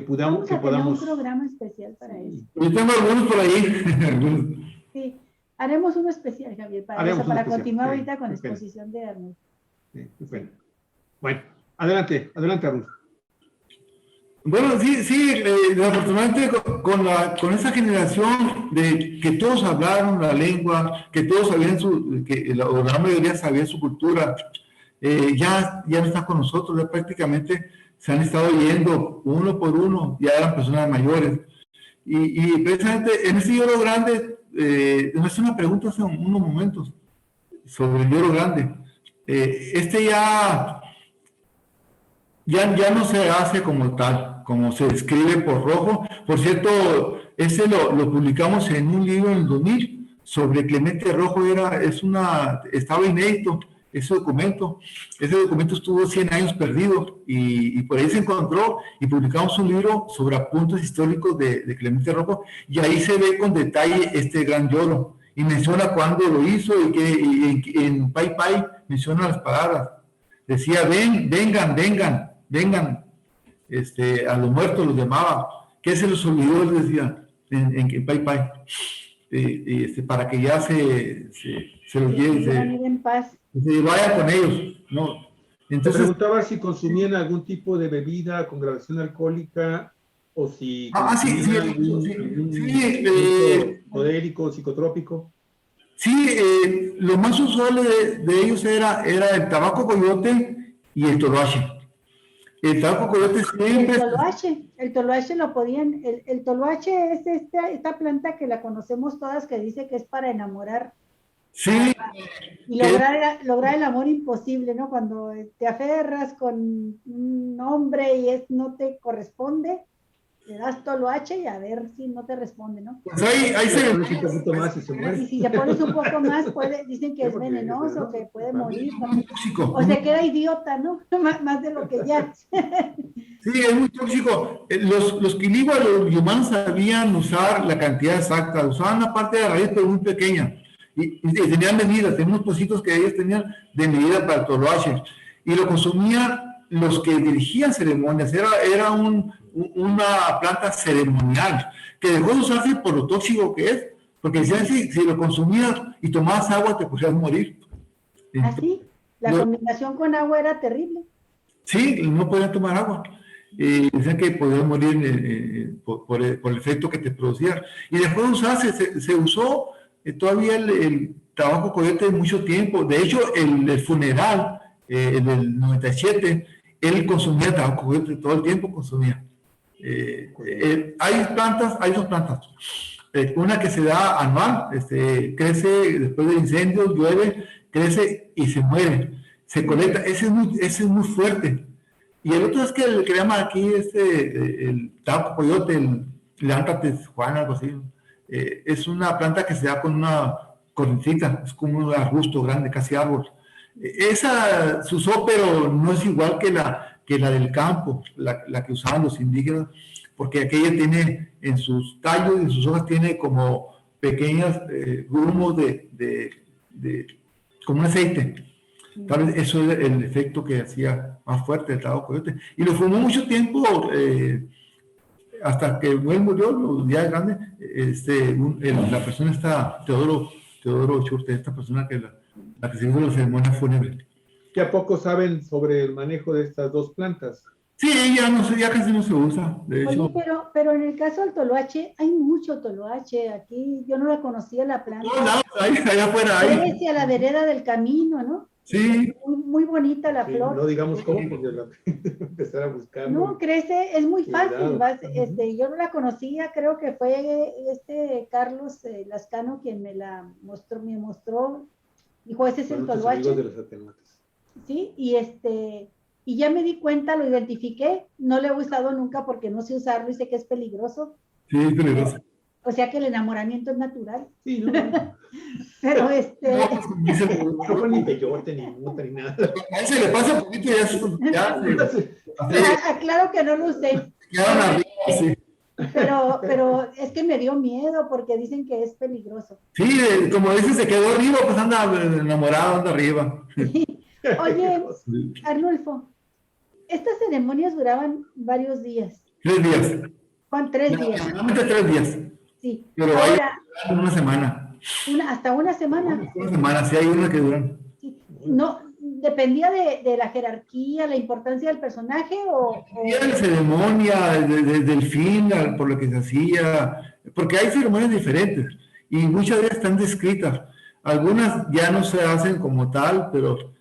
podamos. Un programa especial para eso. Yo tengo algunos por ahí. Sí, haremos uno especial, Javier, para continuar ahorita con la exposición de Arnulfo. Sí, bueno, adelante, Arnulfo. Bueno, sí, desafortunadamente con esa generación de que todos hablaron la lengua, que todos sabían la gran mayoría sabía su cultura, ya no está con nosotros, ya prácticamente se han estado yendo uno por uno, ya eran personas mayores. Y precisamente en este lloro grande, me hice una pregunta hace unos momentos sobre el lloro grande. Ya no se hace como tal, como se escribe por rojo. Por cierto, ese lo publicamos en un libro en el 2000 sobre Clemente Rojo, estaba inédito ese documento. Ese documento estuvo 100 años perdido y por ahí se encontró y publicamos un libro sobre apuntes históricos de Clemente Rojo y ahí se ve con detalle este gran lloro y menciona cuándo lo hizo y en Pai Pai menciona las palabras. Decía, vengan, a los muertos los llamaba, que se los olvidó, les decía, en Pai Pai, para que ya se los lleve, en paz. Se vaya con ellos, ¿no? Entonces, te preguntaba si consumían algún tipo de bebida con graduación alcohólica o si algún modérico, psicotrópico. Sí, lo más usual de ellos era el tabaco coyote y el toloache. El tabaco coyote siempre... El toloache lo podían... El toloache es esta planta que la conocemos todas, que dice que es para enamorar Sí, Y que lograr el amor imposible, ¿no? Cuando te aferras con un hombre y no te corresponde, le das toloache y a ver si no te responde, ¿no? pues hay Le pones un ceremonias. poquito más y se Y muere. si te pones un poco más, dicen que Sí, es porque es venenoso, venenoso. que puede Para mí morir, Muy tóxico. o se queda idiota, ¿no? Más de lo que ya. Sí, es muy tóxico. Los quiliguas, los humanos sabían usar la cantidad exacta, usaban una parte de la raíz, pero muy pequeña. Y tenían medidas, tenían unos pocitos que ellos tenían de medida para el toloache. Y lo consumían los que dirigían ceremonias. Una planta ceremonial que dejó de usarse por lo tóxico que es. Porque decían, si lo consumías y tomabas agua, te podías morir. Entonces, Así, la combinación con agua era terrible. sí, no podían tomar agua. Decían que podían morir por el efecto que te producía. Y después de usarse, se usó todavía el tabaco coyote mucho tiempo. De hecho, el funeral, en el 97, él consumía tabaco coyote, todo el tiempo consumía. Hay dos plantas. Una que se da anual, crece después del incendio, llueve, crece y se muere. Se colecta, ese es muy fuerte. Y el otro es que el que llama aquí el tabaco coyote, el Lántate Juan, algo así. Es una planta que se da con una cornecita, es como un arbusto grande, casi árbol. Esa se usó, pero no es igual que la del campo, la que usaban los indígenas, porque aquella tiene en sus tallos y en sus hojas tiene como pequeños grumos como un aceite. Tal vez eso es el efecto que hacía más fuerte el tabaco coyote. Y lo fumó mucho tiempo, hasta que él murió, los días grandes. La persona está, Teodoro Churte, esta persona la que se hizo la ceremonia fúnebre. ¿Ya poco saben sobre el manejo de estas dos plantas? Sí, ya no sé, ya casi no se usa, de Oye, hecho. pero en el caso del toloache, hay mucho toloache. Aquí yo no la conocía la Todos planta. lados, allá afuera hay. Crece a la vereda del camino, ¿no? Sí, Muy, muy bonita la Sí, no flor. digamos cómo, porque empezar a buscarlo. No, crece, es muy fácil. Cuidado. Yo no la conocía, creo que fue Carlos Lascano quien me mostró, dijo, ese es Son el nuestros amigos de toloache, los atenuantes. ¿sí? Y ya me di cuenta, lo identifiqué, no lo he usado nunca porque no sé usarlo y sé que es peligroso. sí, es peligroso. O sea que el enamoramiento es natural. Sí, no. Pero No, pues, como dice, No fue ni peyote, ni mota, ni nada. a él se le pasa un poquito y ya aclaro que no lo usé. quedaron arriba, sí. Pero es que me dio miedo porque dicen que es peligroso. Sí, como dice, se quedó arriba, pues anda enamorado, anda arriba. Oye, Arnulfo, estas ceremonias duraban varios días. 3 días. ¿Cuán? 3 días. Generalmente 3 días. Sí. Pero Ahora, hay una semana. hasta una semana. Una semana, sí hay una que duran. Sí. No, dependía de la jerarquía, la importancia del personaje Y la ceremonia, desde el fin, por lo que se hacía, porque hay ceremonias diferentes y muchas veces están descritas. Algunas ya no se hacen como tal, pero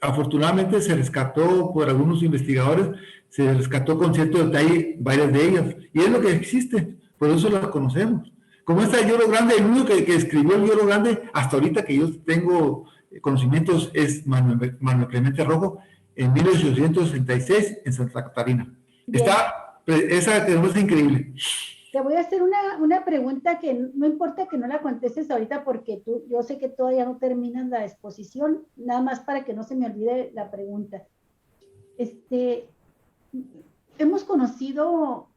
afortunadamente se rescató por algunos investigadores, se rescató con cierto detalle varias de ellas. Y es lo que existe, por eso las conocemos. Como esta de Lloro Grande, el único que escribió el Lloro Grande, hasta ahorita que yo tengo conocimientos, es Manuel Clemente Rojo, en 1866 en Santa Catarina. Bien. Esa es increíble. Te voy a hacer una pregunta que no importa que no la contestes ahorita porque yo sé que todavía no terminas la exposición, nada más para que no se me olvide la pregunta. Hemos conocido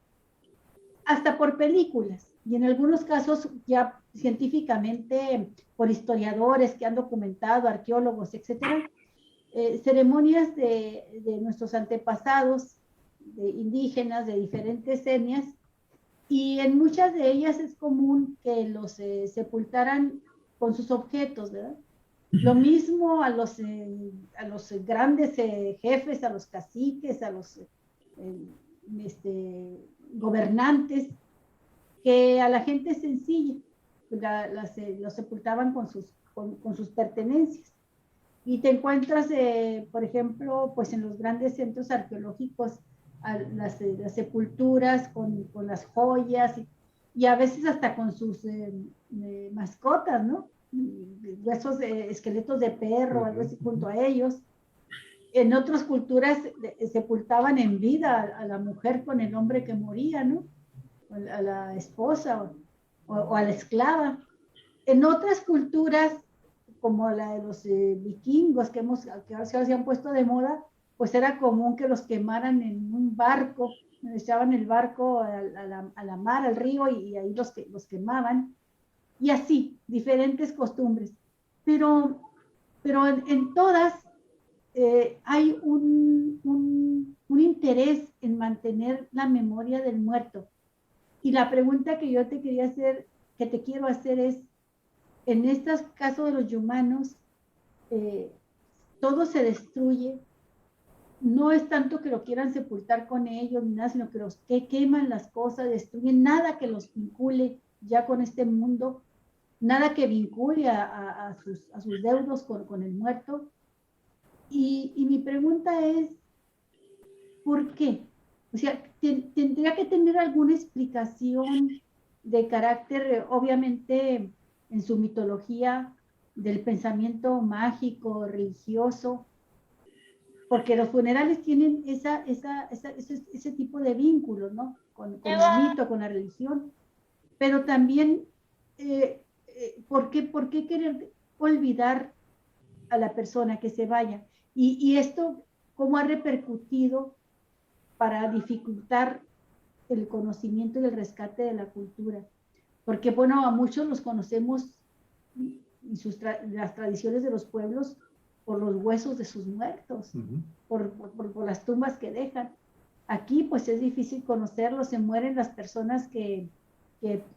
hasta por películas y en algunos casos ya científicamente por historiadores que han documentado, arqueólogos, etcétera, ceremonias de nuestros antepasados, de indígenas, de diferentes etnias, y en muchas de ellas es común que los sepultaran con sus objetos, ¿verdad? Lo mismo a los grandes jefes, a los caciques, a los gobernantes, que a la gente sencilla los sepultaban con sus pertenencias. Y te encuentras, por ejemplo, pues en los grandes centros arqueológicos, las sepulturas con las joyas y a veces hasta con sus mascotas, ¿no? Huesos, esqueletos de perro, algo así junto a ellos. En otras culturas sepultaban en vida a la mujer con el hombre que moría, ¿no? A la esposa o a la esclava. En otras culturas, como la de los vikingos, que ahora se han puesto de moda, pues era común que los quemaran en un barco, echaban el barco a la mar, al río, y ahí los quemaban. Y así, diferentes costumbres. Pero en todas hay un interés en mantener la memoria del muerto. Y la pregunta que yo te quiero hacer es, en estos casos de los yumanos, todo se destruye. No es tanto que lo quieran sepultar con ellos ni nada, sino que queman las cosas, destruyen nada que los vincule ya con este mundo, nada que vincule a sus deudos con el muerto. Y mi pregunta es, ¿por qué? O sea, tendría que tener alguna explicación de carácter, obviamente, en su mitología, del pensamiento mágico, religioso, porque los funerales tienen ese tipo de vínculos, ¿no? Con el mito, con la religión, pero también, ¿por qué querer olvidar a la persona que se vaya? Y esto, ¿cómo ha repercutido para dificultar el conocimiento y el rescate de la cultura? Porque, bueno, a muchos los conocemos y las tradiciones de los pueblos por los huesos de sus muertos, por las tumbas que dejan. Aquí, pues, es difícil conocerlos, se mueren las personas que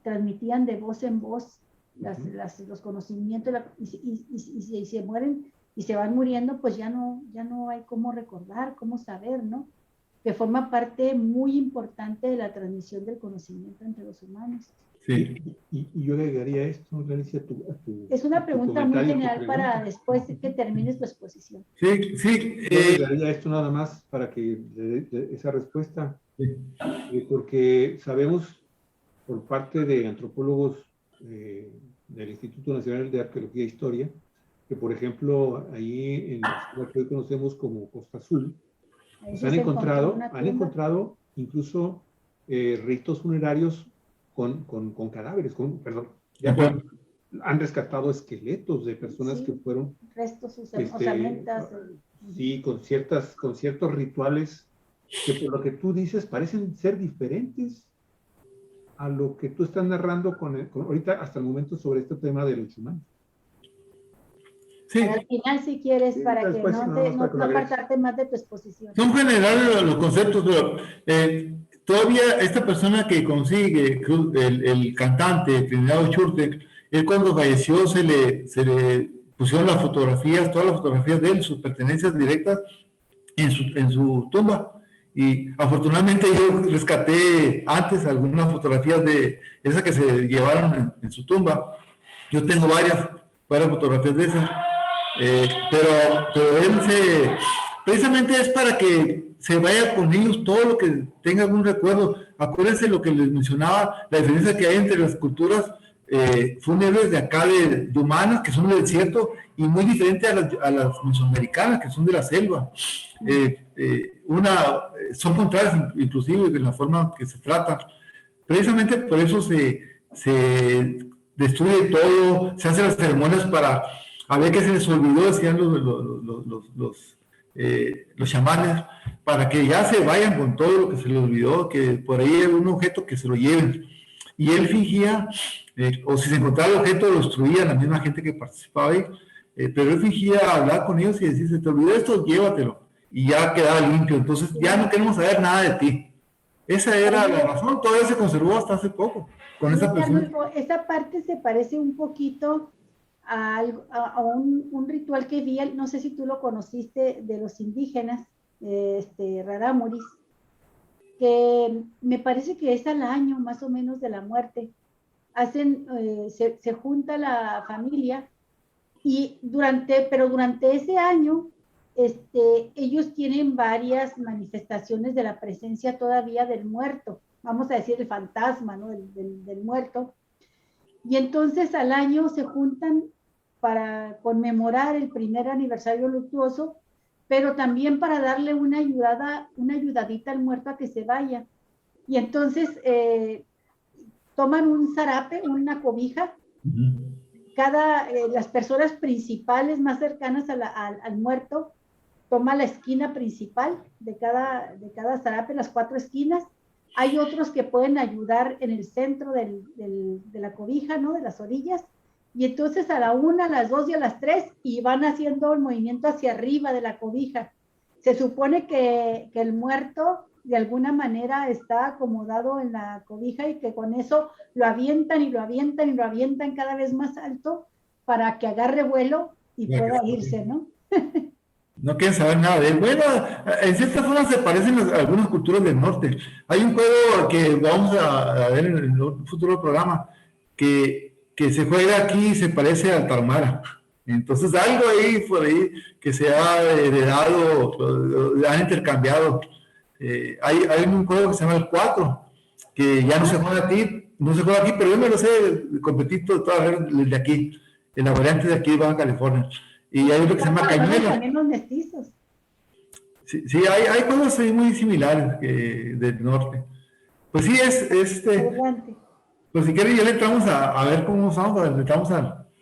transmitían de voz en voz los conocimientos, y se mueren y se van muriendo, pues ya no hay cómo recordar, cómo saber, ¿no? Que forma parte muy importante de la transmisión del conocimiento entre los humanos. Sí. Y yo le agregaría esto, Galicia, es una pregunta muy general para después que termines tu exposición. Sí, sí. Yo le agregaría esto nada más para que le dé esa respuesta, porque sabemos por parte de antropólogos del Instituto Nacional de Arqueología e Historia, que por ejemplo, ahí en la zona que hoy conocemos como Costa Azul, pues han encontrado incluso ritos funerarios con cadáveres, han rescatado esqueletos de personas que fueron restos, osamentas, sí, con ciertos rituales que por lo que tú dices parecen ser diferentes a lo que tú estás narrando ahorita hasta el momento sobre este tema de los humanos. Sí. Al final, si quieres, para que no apartarte más de tu exposición. Son generales los conceptos, pero todavía esta persona que consigue, el cantante Trinidad Uchurtec, él cuando falleció se le pusieron las fotografías, todas las fotografías de él, sus pertenencias directas en su tumba. Y afortunadamente yo rescaté antes algunas fotografías de esas que se llevaron en su tumba. Yo tengo varias fotografías de esas. Pero él precisamente es para que se vaya con ellos todo lo que tenga algún recuerdo. Acuérdense lo que les mencionaba, la diferencia que hay entre las culturas fúnebres de acá de humanas, que son del desierto, y muy diferente a las mesoamericanas, que son de la selva. Son contrarias inclusive en la forma que se trata. Precisamente por eso se destruye todo, se hacen las ceremonias para a ver qué se les olvidó, decían los chamanes, para que ya se vayan con todo lo que se les olvidó, que por ahí hay un objeto que se lo lleven. Y él fingía, o si se encontraba el objeto, lo destruía la misma gente que participaba ahí, pero él fingía hablar con ellos y decir, se te olvidó esto, llévatelo. Y ya quedaba limpio, entonces ya no queremos saber nada de ti. Esa era la razón, todavía se conservó hasta hace poco con esa persona. Esa parte se parece un poquito a un ritual que vi, no sé si tú lo conociste, de los indígenas, Rarámuris, que me parece que es al año más o menos de la muerte. Se junta la familia pero durante ese año ellos tienen varias manifestaciones de la presencia todavía del muerto. vamos a decir, el fantasma, ¿no? del muerto. Y entonces al año se juntan para conmemorar el primer aniversario luctuoso, pero también para darle una ayudadita al muerto a que se vaya. Y entonces toman un zarape, una cobija, las personas principales más cercanas al muerto toma la esquina principal de cada zarape, las 4 esquinas. Hay otros que pueden ayudar en el centro de la cobija, ¿no? De las orillas. Y entonces a la 1, a las 2 y a las 3, y van haciendo el movimiento hacia arriba de la cobija. Se supone que el muerto de alguna manera está acomodado en la cobija y que con eso lo avientan y lo avientan y lo avientan cada vez más alto para que agarre vuelo y pueda irse, ¿no? No quieren saber nada de él. Bueno, en cierta forma se parecen a algunas culturas del norte. Hay un juego que vamos a ver en el futuro programa que se juega aquí y se parece al Tarahumara. Entonces, algo ahí por ahí que se ha heredado, han intercambiado. Hay un juego que se llama el 4, que ya no se juega aquí, pero yo me lo sé competito desde aquí, en la variante de aquí, Baja California. Y hay otro que se llama Cañuelo. También los mestizos. Sí, hay cosas muy similares del norte. Pues sí, pues si quieres ya le entramos a ver cómo estamos, le entramos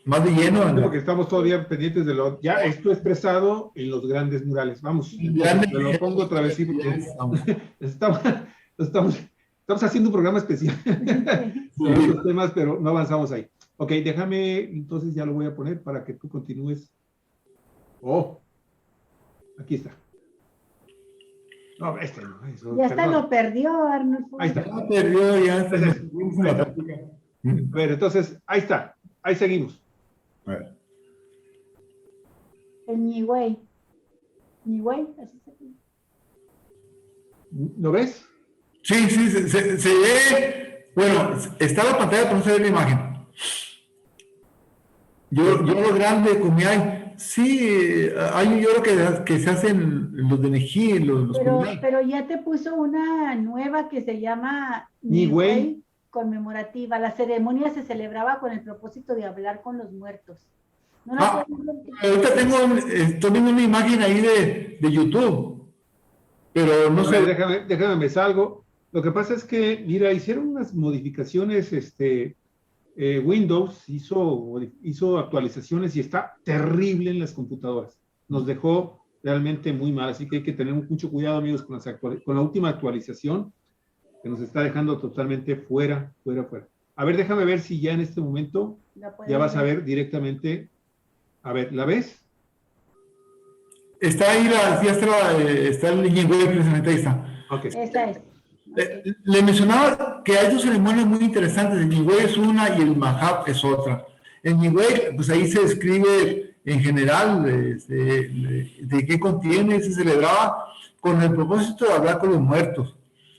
más de lleno. Porque estamos todavía pendientes de ya esto expresado en los grandes murales. Vamos, me lo pongo otra vez, sí, porque estamos haciendo un programa especial sobre estos temas, pero no avanzamos ahí. Ok, déjame, entonces ya lo voy a poner para que tú continúes. Oh, aquí está. No, no. Eso, ya hasta lo perdió, Arnulfo. Ahí está. Ya perdió, ya está. A ver, entonces, ahí está. Ahí seguimos. A ver. El Ñigüey. Ñigüey, así se llama. ¿Lo ves? Sí, se ve. Bueno, está la pantalla, pero no se ve la imagen. Yo lo grande como hay. Sí, yo creo que se hacen los de Nejí, los pero ya te puso una nueva que se llama Ñigüey conmemorativa. La ceremonia se celebraba con el propósito de hablar con los muertos. ¿No ahorita estoy viendo una imagen ahí de YouTube, pero no sé. Déjame me salgo. Lo que pasa es que, mira, hicieron unas modificaciones, Windows hizo actualizaciones y está terrible en las computadoras. Nos dejó realmente muy mal, así que hay que tener mucho cuidado, amigos, con la última actualización que nos está dejando totalmente fuera. A ver, déjame ver si ya en este momento ya vas a ver directamente. A ver, ¿la ves? Está ahí, está el Ñigüey, precisamente ahí está. Okay. Esa es. Le mencionaba que hay dos ceremonias muy interesantes. El Ñigüey es una y el Mahab es otra. El Ñigüey, pues ahí se describe en general de qué contiene, se celebraba con el propósito de hablar con los muertos.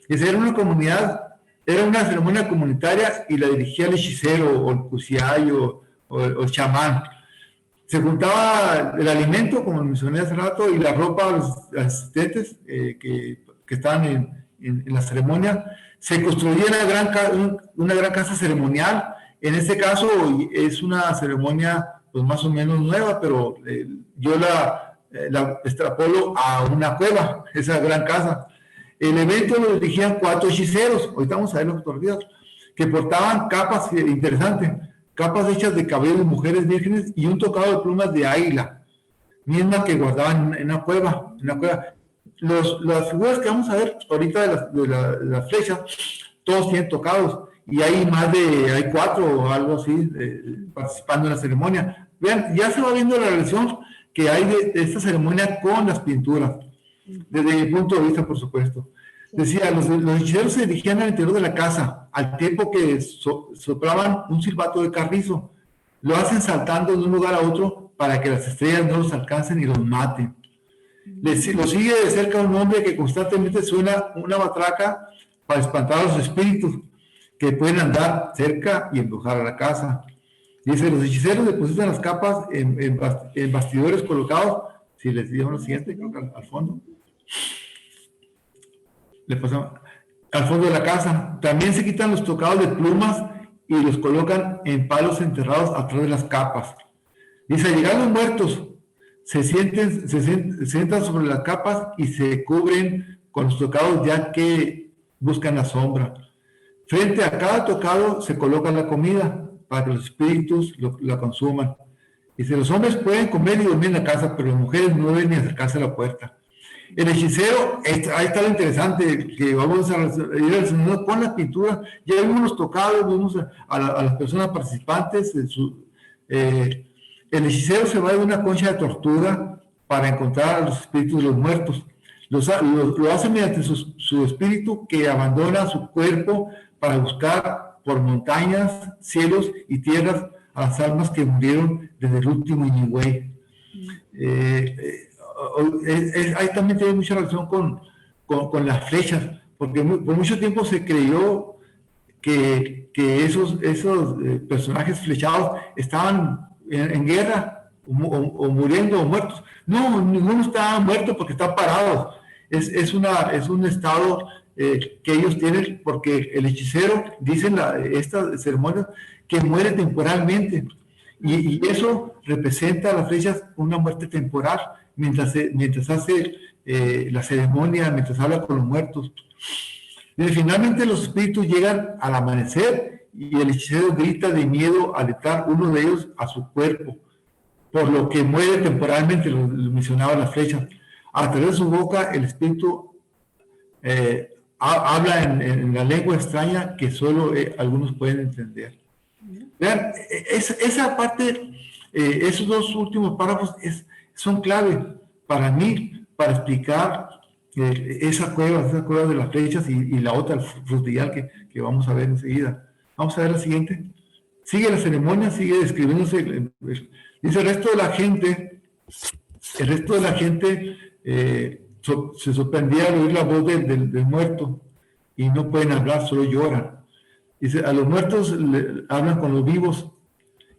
Esa era una comunidad, era una ceremonia comunitaria y la dirigía el hechicero o el cusiay o el chamán. Se juntaba el alimento, como mencioné hace rato, y la ropa a los asistentes que estaban en la ceremonia. Se construía una gran casa ceremonial. En este caso es una ceremonia pues más o menos nueva, pero yo la extrapolo a una cueva, esa gran casa. El evento lo dirigían 4 hechiceros, ahorita vamos a ver los fotografías, que portaban capas interesantes, capas hechas de cabello de mujeres vírgenes y un tocado de plumas de águila, misma que guardaban en una cueva. Las figuras que vamos a ver ahorita de las flechas, todos tienen tocados y hay hay 4 o algo así participando en la ceremonia. Vean, ya se va viendo la relación que hay de esta ceremonia con las pinturas, desde mi punto de vista, por supuesto. Decía, los hechiceros se dirigían al interior de la casa, al tiempo que soplaban un silbato de carrizo. Lo hacen saltando de un lugar a otro para que las estrellas no los alcancen y los maten. Lo sigue de cerca un hombre que constantemente suena una matraca para espantar a los espíritus que pueden andar cerca y embrujar a la casa. Dice, los hechiceros depositan las capas en bastidores colocados. Si les digo lo siguiente, creo que al fondo. Le pasamos. al fondo de la casa. También se quitan los tocados de plumas y los colocan en palos enterrados atrás de las capas. Dice, al llegar los muertos, se sientan sobre las capas y se cubren con los tocados, ya que buscan la sombra. Frente a cada tocado se coloca la comida para que los espíritus la consuman. Dice, los hombres pueden comer y dormir en la casa, pero las mujeres no deben ni acercarse a la puerta. El hechicero, ahí está lo interesante, que vamos a ir relacionado con la pintura. Ya vimos los tocados, vimos a las personas participantes. El hechicero se va de una concha de tortura para encontrar a los espíritus de los muertos. Lo hace mediante su espíritu, que abandona su cuerpo para buscar por montañas, cielos y tierras a las almas que murieron desde el último Iñigüey. Ahí también tiene mucha relación con las flechas, porque por mucho tiempo se creyó que esos personajes flechados estaban en guerra o muriendo o muertos. No, ninguno estaba muerto porque están parados. Es un estado que ellos tienen, porque el hechicero, dicen estas ceremonias, que muere temporalmente. Y eso representa a las flechas una muerte temporal, mientras hace la ceremonia, mientras habla con los muertos. Y finalmente los espíritus llegan al amanecer y el hechicero grita de miedo al atar uno de ellos a su cuerpo, por lo que muere temporalmente, lo mencionaba la flecha. A través de su boca el espíritu habla en la lengua extraña que solo algunos pueden entender. Vean, esa parte, esos dos últimos párrafos son clave para mí, para explicar esa cueva de las flechas y la otra, el frutillar que vamos a ver enseguida. Vamos a ver la siguiente. Sigue la ceremonia, sigue describiéndose. Dice, el resto de la gente se sorprendía al oír la voz del muerto y no pueden hablar, solo lloran. Dice, a los muertos hablan con los vivos.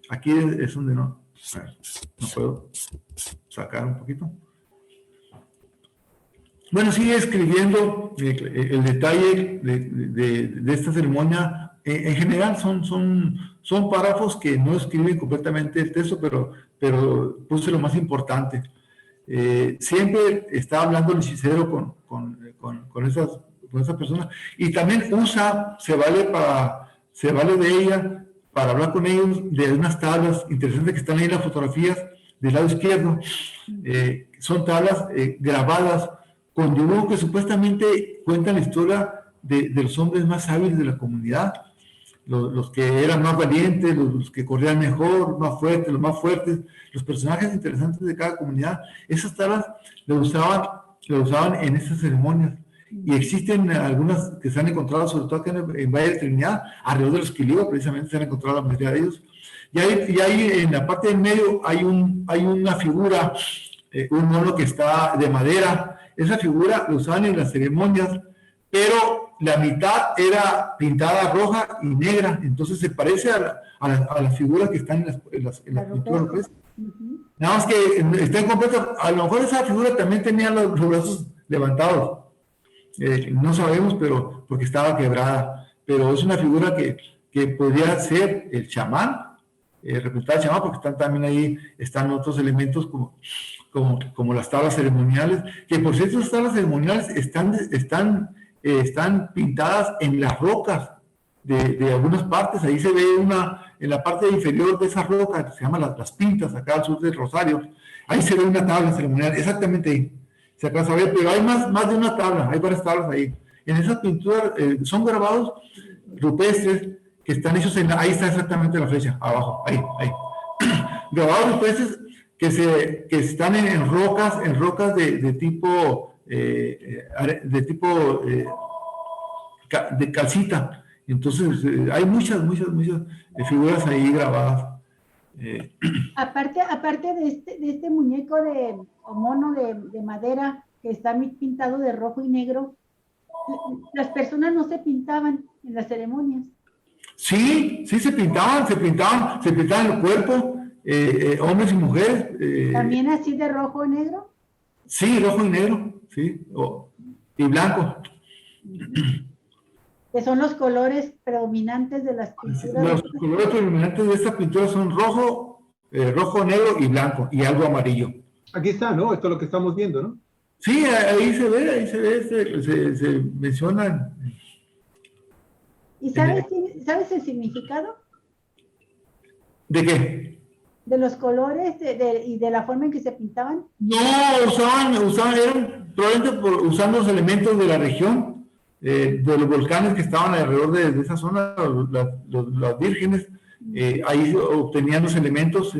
Aquí es donde no puedo sacar un poquito. Bueno, sigue escribiendo el detalle de esta ceremonia. En general son párrafos que no escriben completamente el texto, pero puse lo más importante. Siempre está hablando el hechicero con esas personas, y también se vale de ella para hablar con ellos de unas tablas interesantes que están ahí en las fotografías del lado izquierdo. Son tablas grabadas con dibujos que supuestamente cuentan la historia de los hombres más sabios de la comunidad, los que eran más valientes, los que corrían mejor, los más fuertes, los personajes interesantes de cada comunidad. Esas tablas las usaban en estas ceremonias. Y existen algunas que se han encontrado, sobre todo aquí en Valle de Trinidad, alrededor de los Quiliba, precisamente se han encontrado la mayoría de ellos. Y ahí en la parte del medio hay una figura, un mono que está de madera. Esa figura la usaban en las ceremonias, pero la mitad era pintada roja y negra, entonces se parece a las figuras que están en las pinturas. ¿Pues? Nada más que está incompleta. A lo mejor esa figura también tenía los brazos levantados. No sabemos, pero porque estaba quebrada. Pero es una figura que podría ser el chamán, representar al chamán, porque también ahí están otros elementos como las tablas ceremoniales, que por cierto las tablas ceremoniales están pintadas en las rocas de algunas partes. Ahí se ve en la parte inferior de esas rocas, que se llaman las pintas, acá al sur del Rosario. Ahí se ve una tabla ceremonial, exactamente ahí. Se alcanza a ver, pero hay más de una tabla, hay varias tablas ahí. En esas pinturas son grabados rupestres que están hechos ahí está exactamente la flecha, abajo, ahí. Grabados rupestres que están en rocas de tipo de calcita. Entonces hay muchas figuras ahí grabadas. Aparte de este muñeco o mono de madera que está pintado de rojo y negro, las personas no se pintaban en las ceremonias. Sí, se pintaban el cuerpo, hombres y mujeres. ¿También así de rojo y negro? Sí, rojo y negro, sí, y blanco. Que son los colores predominantes de las pinturas. Los colores predominantes de esta pintura son rojo, negro y blanco, y algo amarillo. Aquí está, ¿no? Esto es lo que estamos viendo, ¿no? Sí, ahí se ve, se mencionan. ¿Y sabes el significado? ¿De qué? De los colores y de la forma en que se pintaban. No, eran probablemente usando los elementos de la región, de los volcanes que estaban alrededor de esa zona, las vírgenes, ahí obtenían los elementos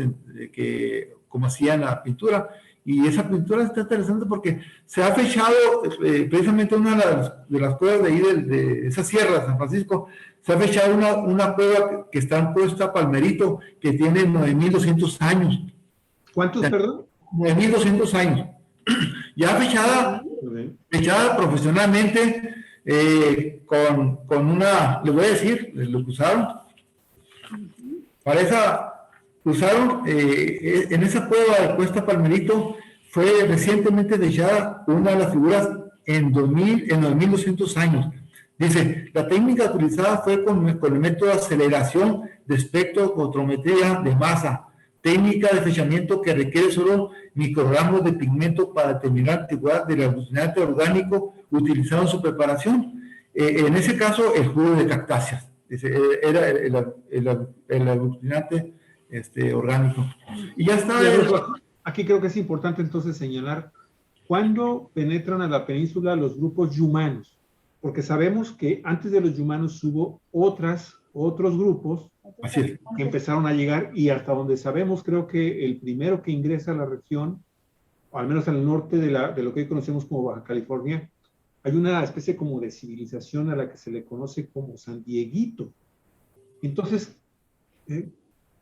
como hacían la pintura. Y esa pintura está interesante porque se ha fechado, precisamente una de las cuevas de ahí, de esa sierra de San Francisco, se ha fechado una cueva que está en Cuesta Palmerito, que tiene 9.200 años. ¿Cuántos, perdón? 9.200 años. Ya fechada profesionalmente, con una, les voy a decir, lo que usaron. Para esa... Usaron, en esa cueva de Cuesta Palmerito, fue recientemente fechada una de las figuras en 9.200 años. Dice, la técnica utilizada fue con el método de aceleración de espectrofotometría de masa, técnica de fechamiento que requiere solo microgramos de pigmento para determinar la antigüedad del aglutinante orgánico utilizado en su preparación. En ese caso, el jugo de cactáceas. Dice, era el aglutinante orgánico. Y ya está. Aquí creo que es importante entonces señalar cuándo penetran a la península los grupos yumanos, porque sabemos que antes de los yumanos hubo otros grupos que empezaron a llegar, y hasta donde sabemos, creo que el primero que ingresa a la región, o al menos al norte de lo que hoy conocemos como Baja California, hay una especie como de civilización a la que se le conoce como San Dieguito. Entonces,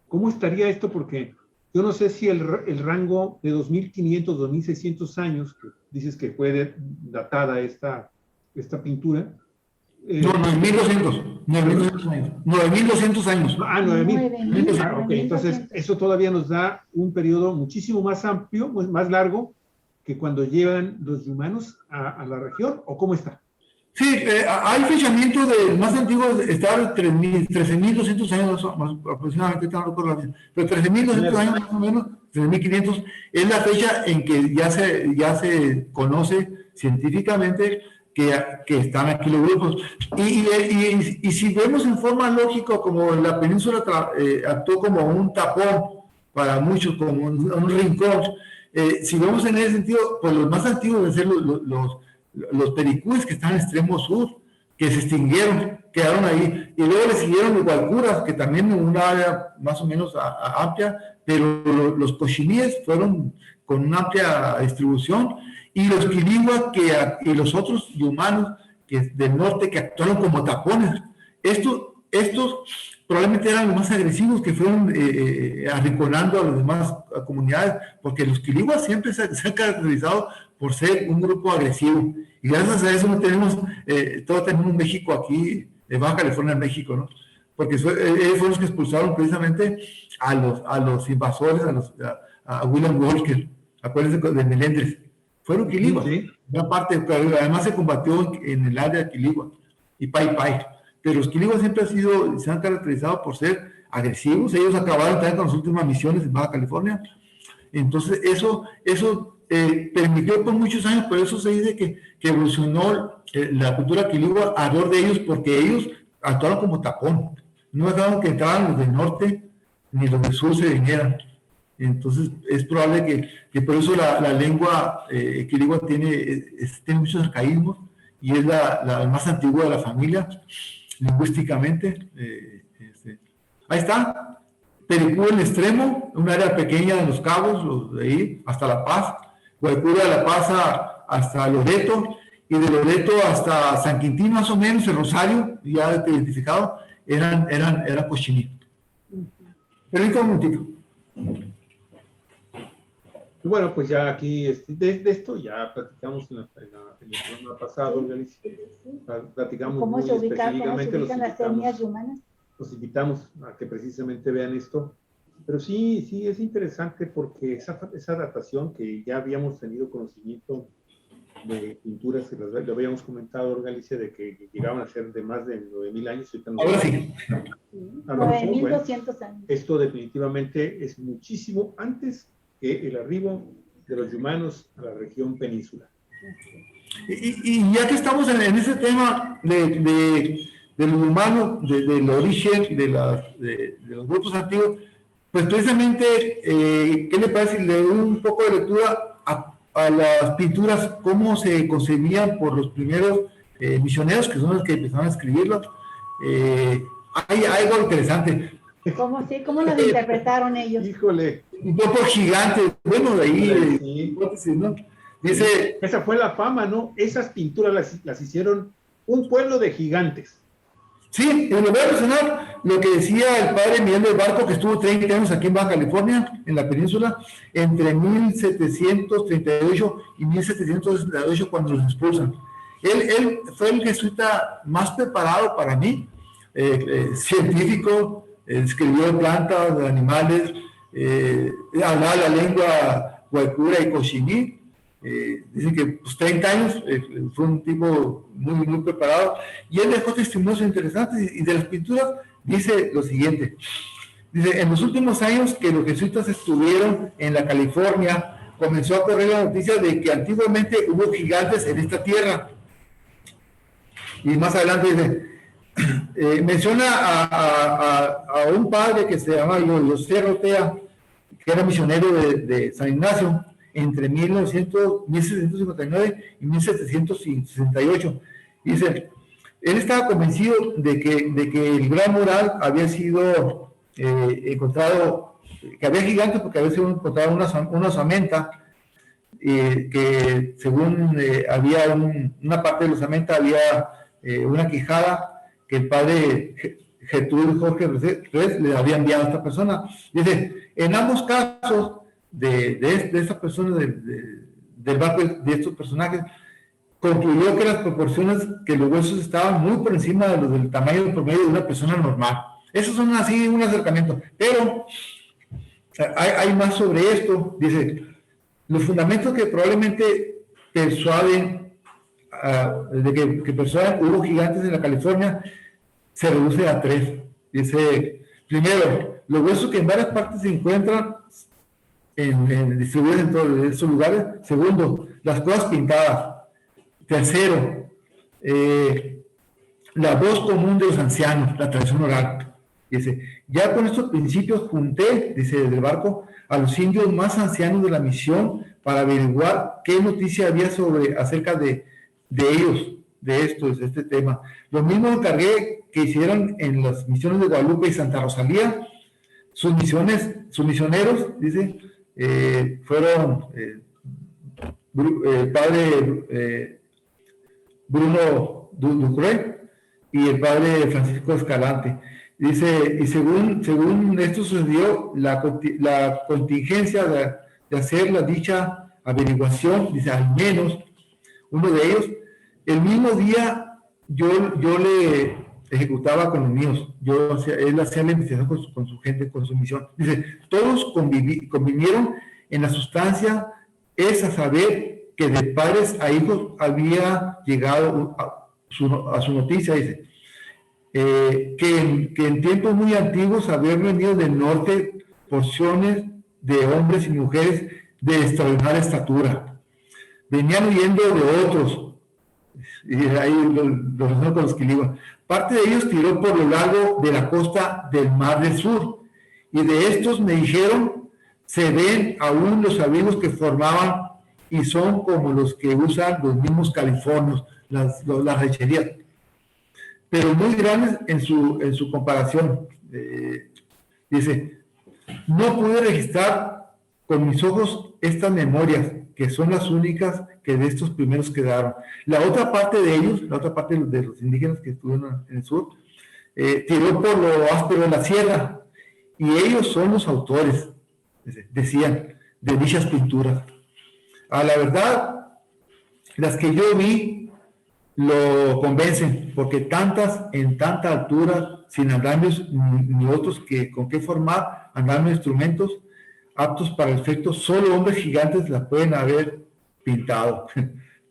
¿cómo estaría esto? Porque yo no sé si el rango de 2.500, 2.600 años, que dices que fue datada esta pintura. No, 9.200. 9.200 años. Ah, 9.000. Ah, ok, entonces eso todavía nos da un periodo muchísimo más amplio, más largo, que cuando llegan los humanos a la región, ¿o cómo está? Sí, hay fechamiento del más antiguo, está 13.200 años aproximadamente, no recuerdo bien, pero 13.200 años más o menos, 13.500, es la fecha en que ya se conoce científicamente que están aquí los grupos. Y si vemos en forma lógica, como la península actuó como un tapón para muchos, como un rincón, si vemos en ese sentido, pues los más antiguos deben ser los pericúes que están en el extremo sur, que se extinguieron, quedaron ahí, y luego le siguieron los guaycuras, que también en una área más o menos amplia, pero los cochiníes fueron con una amplia distribución, y los quiliguas y los otros humanos del norte que actuaron como tapones. Estos probablemente eran los más agresivos, que fueron arrinconando a las demás comunidades, porque los quiliguas siempre se han caracterizado por ser un grupo agresivo. Y gracias a eso no tenemos, todos tenemos México aquí, Baja California, México, ¿no? Porque ellos fueron los que expulsaron precisamente a los invasores, a William Walker, acuérdense de Melendres. Fueron quiliguas, sí. Gran parte, además se combatió en el área de Quiligua y Pai Pai. Pero los quiliguas siempre se han caracterizado por ser agresivos. Ellos acabaron también con las últimas misiones en Baja California. Entonces, eso permitió por muchos años, por eso se dice que evolucionó la cultura quiligua alrededor de ellos, porque ellos actuaron como tapón. No dejaron que entraran los del norte ni los del sur se vinieran. Entonces, es probable que por eso la lengua quiligua tiene muchos arcaísmos y es la más antigua de la familia, lingüísticamente. Ahí está. Pericú en el extremo, un área pequeña de Los Cabos, los de ahí, hasta La Paz. Guaycura de La Paz hasta Loreto, y de Loreto hasta San Quintín, más o menos, el Rosario, ya identificado, eran cochinitos. Permítame un momentito. Bueno, pues ya aquí, de esto ya platicamos en el programa pasado, platicamos ¿Cómo se ubican las etnias humanas? Los invitamos a que precisamente vean esto. Pero sí es interesante porque esa datación que ya habíamos tenido conocimiento de pinturas que lo habíamos comentado, Galicia, de que llegaban a ser de más de 9.000 años. Ahora sí. 9.200 años. Esto definitivamente es muchísimo antes que el arribo de los humanos a la región peninsular. Y ya que estamos en ese tema de los humanos, del origen de los grupos antiguos, pues precisamente, ¿qué le parece si le doy un poco de lectura a las pinturas, cómo se concebían por los primeros misioneros, que son los que empezaron a escribirlas? Hay algo interesante. ¿Cómo las interpretaron ellos? Híjole. Un poco gigantes, bueno, de ahí, Sí. hipótesis, ¿no? Dice, esa fue la fama, ¿no? Esas pinturas las hicieron un pueblo de gigantes. sí, y le voy a mencionar lo que decía el padre Miguel del Barco, que estuvo 30 años aquí en Baja California, en la península, entre 1738 y 1768, cuando los expulsan. Él fue el jesuita más preparado para mí, científico, escribió de plantas, de animales, hablaba la lengua guaycura y cochiní. Dicen que pues, 30 años, fue un tipo muy, muy preparado, y él dejó testimonios interesantes, y de las pinturas dice lo siguiente. Dice, en los últimos años que los jesuitas estuvieron en la California, comenzó a correr la noticia de que antiguamente hubo gigantes en esta tierra. Y más adelante dice, menciona a un padre que se llama José Rotea, que era misionero de San Ignacio, entre 1759 y 1768. Dice, él estaba convencido de que el gran mural había sido encontrado, que había gigantes porque había sido encontrado una osamenta, que según había una parte de la osamenta, había una quijada que el padre Getúlio Jorge Res le había enviado a esta persona. Dice, en ambos casos, de estas personas, del barco de estos personajes, concluyó que las proporciones, que los huesos estaban muy por encima de los del tamaño promedio de una persona normal. Esos son así un acercamiento, pero hay más sobre esto. Dice, los fundamentos que probablemente persuaden, que persuaden hubo gigantes en la California, se reduce a 3. Dice, primero, los huesos que en varias partes se encuentran distribuidos en todos esos lugares. Segundo, las cosas pintadas. Tercero, la voz común de los ancianos, la tradición oral. Dice, ya con estos principios junté, dice desde el barco, a los indios más ancianos de la misión para averiguar qué noticia había acerca de ellos, de este tema. Lo mismo encargué que hicieran en las misiones de Guadalupe y Santa Rosalía. Sus misioneros, dice, fueron el padre Bruno Ducré y el padre Francisco Escalante. Dice, y según esto sucedió la contingencia de hacer la dicha averiguación, dice, al menos uno de ellos, el mismo día yo le ejecutaba con los míos, él hacía la investigación con su gente, con su misión. Dice, todos convivieron en la sustancia, es a saber que de padres a hijos había llegado a su noticia, dice, que en tiempos muy antiguos habían venido del norte porciones de hombres y mujeres de extraordinaria estatura. Venían huyendo de otros, y ahí los con los que iban. Parte de ellos tiró por lo largo de la costa del Mar del Sur, y de estos me dijeron, se ven aún los abrigos que formaban y son como los que usan los mismos californios, las rancherías, pero muy grandes en su comparación. Dice, no pude registrar con mis ojos estas memorias, que son las únicas que de estos primeros quedaron. La otra parte de ellos, la otra parte de los indígenas que estuvieron en el sur, tiró por lo áspero de la sierra, y ellos son los autores, decían, de dichas pinturas. A la verdad, las que yo vi lo convencen, porque en tanta altura, sin andamios ni otros con qué formar andamios instrumentos aptos para el efecto, solo hombres gigantes las pueden haber pintado.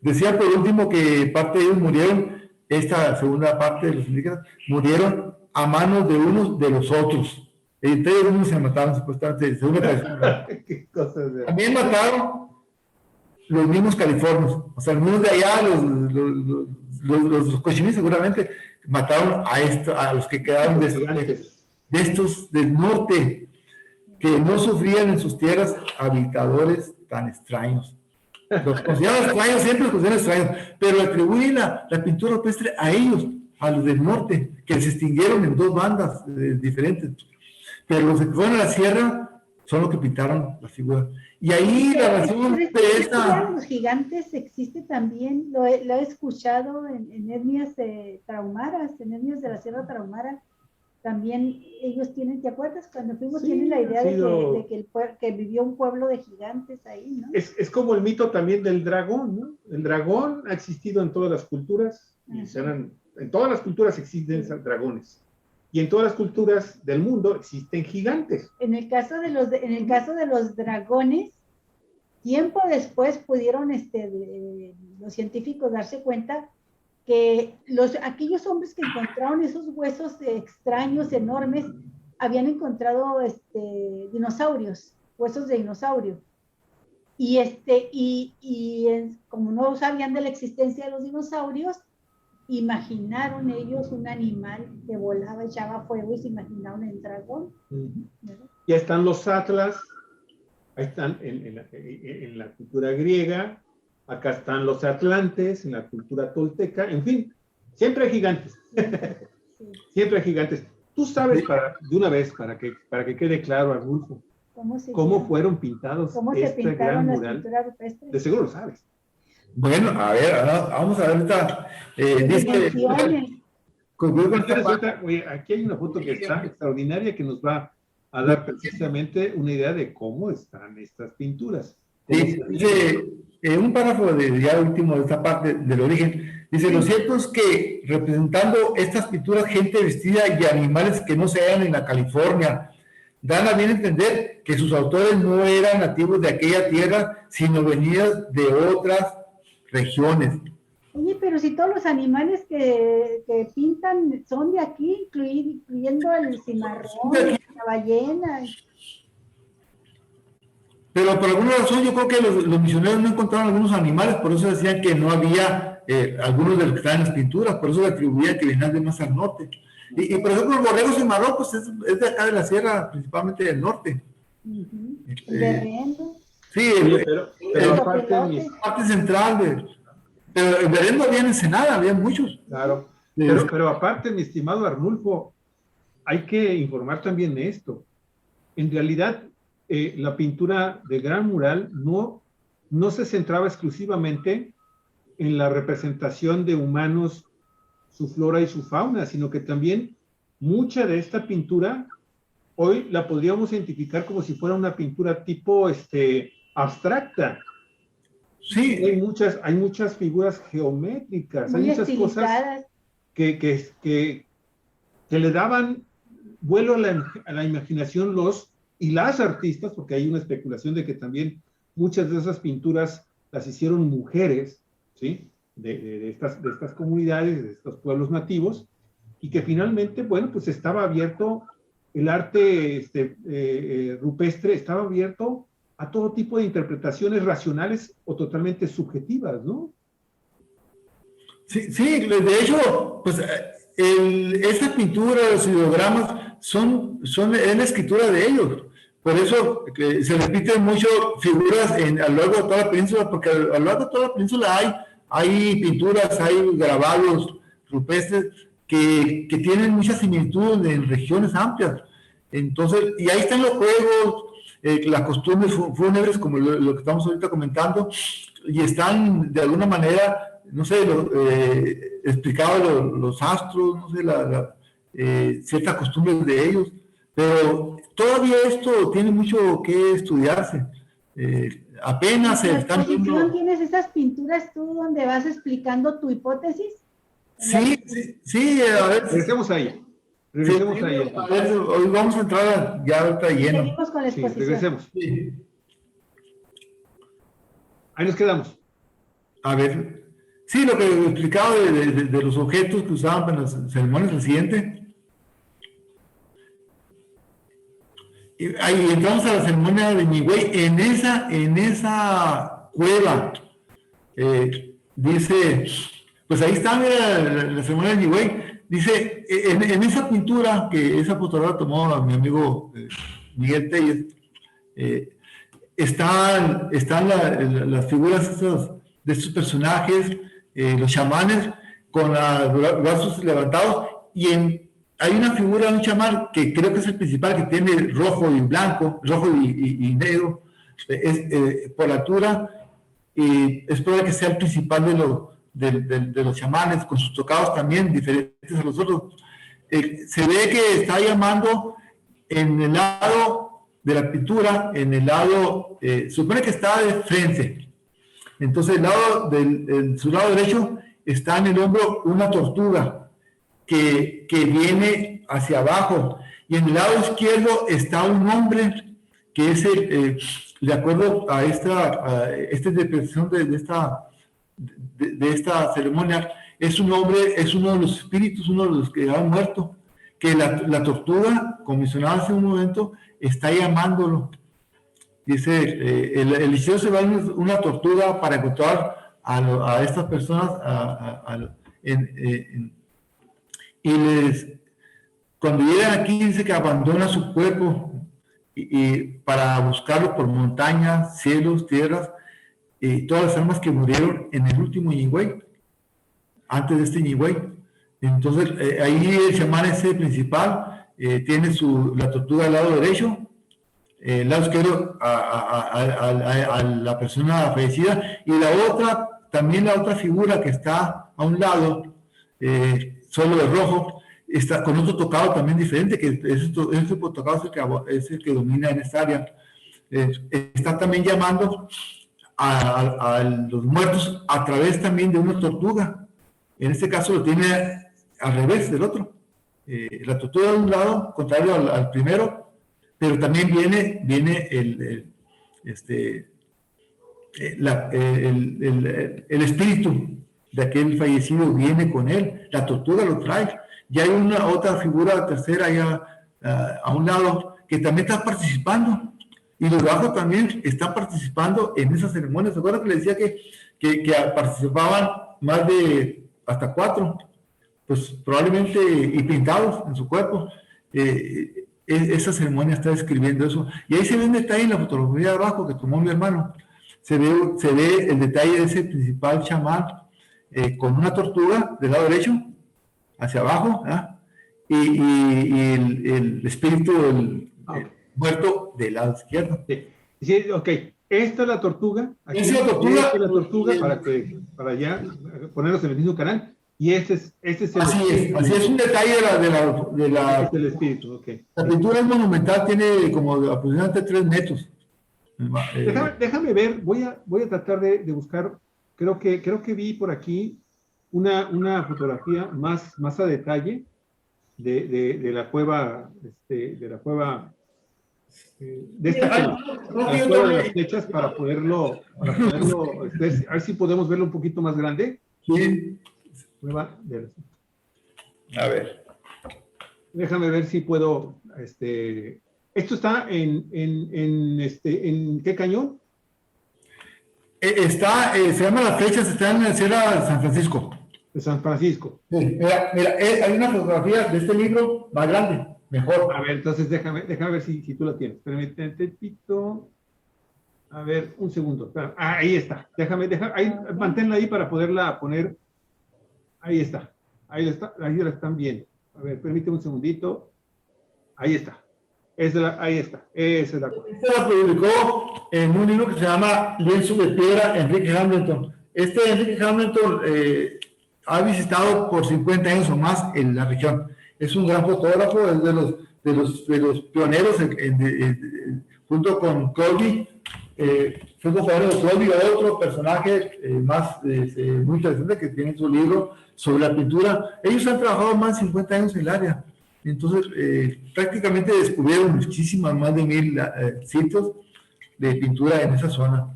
Decía por último que parte de ellos murieron, esta segunda parte de los indígenas, murieron a manos de unos de los otros. Entre ellos mismos se mataron supuestamente, según la tradición. Qué cosas de... También mataron los mismos californios, o sea, algunos de allá, los cochimis seguramente, mataron a los que quedaron de estos del norte, que no sufrían en sus tierras habitadores tan extraños. Los consideran extraños, siempre los consideran extraños, pero atribuyen la pintura rupestre a ellos, a los del norte, que se extinguieron en dos bandas diferentes. Pero los que fueron a la sierra son los que pintaron la figura. Y ahí la razón de esta... Los gigantes existe también, lo he escuchado en etnias traumaras, en etnias de la Sierra Tarahumara. También ellos tienen, ¿te acuerdas? Cuando fuimos, tienen la idea de que vivió un pueblo de gigantes ahí, ¿no? Es como el mito también del dragón, ¿no? El dragón ha existido en todas las culturas, y en todas las culturas existen dragones, y en todas las culturas del mundo existen gigantes. En el caso de los dragones, tiempo después pudieron los científicos darse cuenta que aquellos hombres que encontraron esos huesos extraños, enormes, habían encontrado dinosaurios, huesos de dinosaurio. Como no sabían de la existencia de los dinosaurios, imaginaron ellos un animal que volaba, echaba fuego, y se imaginaron el dragón. Ya están los atlas, ahí están en la cultura griega. Acá están los atlantes, en la cultura tolteca, en fin, siempre hay gigantes. Sí. Siempre hay gigantes. Tú sabes, de una vez, para que quede claro, Arnulfo, ¿cómo fueron pintados este gran mural? De seguro lo sabes. Bueno, a ver, vamos a ver esta... aquí hay una foto que está extraordinaria, que nos va a dar precisamente una idea de cómo están estas pinturas. Sí, un párrafo ya último de esta parte del origen, dice: lo cierto es que representando estas pinturas gente vestida y animales que no se hallan en la California, dan a bien entender que sus autores no eran nativos de aquella tierra, sino venidas de otras regiones. Oye, pero si todos los animales que pintan son de aquí, incluyendo el cimarrón, la ballena... Pero por alguna razón yo creo que los misioneros no encontraron algunos animales, por eso decían que no había algunos de los que estaban en las pinturas, por eso le atribuían que venían de más al norte. Y por ejemplo, los borregos en Marruecos es de acá de la sierra, principalmente del norte. Berrendo. Sí, pero aparte parte central, pero en Berrendo había en Ensenada, había muchos. Claro, pero aparte, mi estimado Arnulfo, hay que informar también de esto. En realidad, la pintura de gran mural no se centraba exclusivamente en la representación de humanos, su flora y su fauna, sino que también mucha de esta pintura hoy la podríamos identificar como si fuera una pintura tipo abstracta. Sí. Hay muchas figuras geométricas, hay muchas cosas que le daban vuelo a la imaginación y las artistas, porque hay una especulación de que también muchas de esas pinturas las hicieron mujeres, ¿sí? de estas comunidades, de estos pueblos nativos, y que finalmente, bueno, pues estaba abierto, el arte rupestre estaba abierto a todo tipo de interpretaciones racionales o totalmente subjetivas, ¿no? Sí, de hecho, pues esta pintura, los ideogramas, es la escritura de ellos. Por eso se repiten mucho figuras a lo largo de toda la península, porque a lo largo de toda la península hay pinturas, hay grabados rupestres que tienen muchas similitudes en regiones amplias. Entonces, y ahí están los juegos, las costumbres fúnebres, como lo que estamos ahorita comentando, y están de alguna manera, no sé, explicados los astros, no sé, ciertas costumbres de ellos, pero todavía esto tiene mucho que estudiarse. Apenas se están viendo... ¿Tienes esas pinturas tú donde vas explicando tu hipótesis? Sí, a ver. Regresemos a ella. Regresemos a ella. A ver, hoy vamos a entrar ya ahorita lleno. Seguimos con la exposición. Regresemos. Sí. Ahí nos quedamos. A ver, sí, lo que he explicado de los objetos que usaban para las ceremonias, el siguiente. Y ahí entramos a la ceremonia de Ñigüey. En esa cueva, dice, pues ahí está, mira, la ceremonia de Ñigüey. Dice, en esa pintura, que esa fotógrafa tomó a mi amigo Miguel Telles, están las figuras de estos personajes, los chamanes, con los brazos levantados, y hay una figura de un chamán que creo que es el principal, que tiene rojo y blanco, rojo y negro, por la altura, y es probable que sea el principal de los chamanes, con sus tocados también diferentes a los otros. Se ve que está llamando en el lado de la pintura, en el lado, supone que está de frente. Entonces, su lado derecho está en el hombro una tortuga que viene hacia abajo, y en el lado izquierdo está un hombre que es de acuerdo a esta interpretación de esta ceremonia, es un hombre, es uno de los espíritus, uno de los que han muerto, que la tortuga, como mencionaba hace un momento, está llamándolo. Dice, el liceo se va a una tortuga para encontrar a estas personas y cuando llegan aquí dice que abandona su cuerpo y para buscarlo por montañas, cielos, tierras, todas las almas que murieron en el último Ñigüey, antes de este Ñigüey. Entonces ahí el chamán ese principal tiene la tortuga al lado derecho, el lado izquierdo a la persona fallecida, y también la otra figura que está a un lado, solo de rojo, está con otro tocado también diferente, que ese tocado es el que domina en esta área. Está también llamando a los muertos a través también de una tortuga. En este caso lo tiene al revés del otro. La tortuga de un lado, contrario al primero, pero también viene el espíritu de aquel fallecido, viene con él, la tortuga lo trae. Y hay otra figura tercera allá a un lado que también está participando, y los de abajo también están participando en esas ceremonias. ¿Se acuerdan que les decía que participaban más de hasta 4? Pues probablemente, y pintados en su cuerpo. Esa ceremonia está describiendo eso. Y ahí se ve un detalle en la fotografía de abajo que tomó mi hermano. Se ve el detalle de ese principal chamán con una tortuga del lado derecho hacia abajo, y el espíritu del muerto del lado izquierdo. Sí, ok. Esta es la tortuga. Aquí, esta es la tortuga para ya ponernos en el mismo canal. Y este es el espíritu. Así es un detalle de la este es el espíritu, ok. La pintura es monumental, tiene como aproximadamente 3 metros. Déjame ver, voy a tratar de buscar, creo que vi por aquí una fotografía más a detalle de la cueva, de la cueva, de esta cueva de las flechas, para poderlo a ver si podemos verlo un poquito más grande. Sí. Cueva de las... A ver. Déjame ver si puedo, ¿esto está en qué cañón? Se llama Las Flechas, está en la Sierra de San Francisco. De San Francisco. Sí, mira, hay una fotografía de este libro más grande, mejor. A ver, entonces déjame ver si tú la tienes. Espérame, a ver, un segundo. Espera. Ahí está. Ahí, manténla ahí para poderla poner. Ahí está. Ahí la están viendo. A ver, permíteme un segundito. Ahí está. Ahí está. Esa es la cosa. Esta la publicó en un libro que se llama Lienzo de Piedra, Enrique Hamilton. Enrique Hamilton ha visitado por 50 años o más en la región. Es un gran fotógrafo, es de los pioneros junto con Colby. Fue compañero de Colby, otro personaje muy interesante que tiene su libro sobre la pintura. Ellos han trabajado más de 50 años en el área. Entonces, prácticamente descubrieron muchísimas, más de 1000 sitios de pintura en esa zona.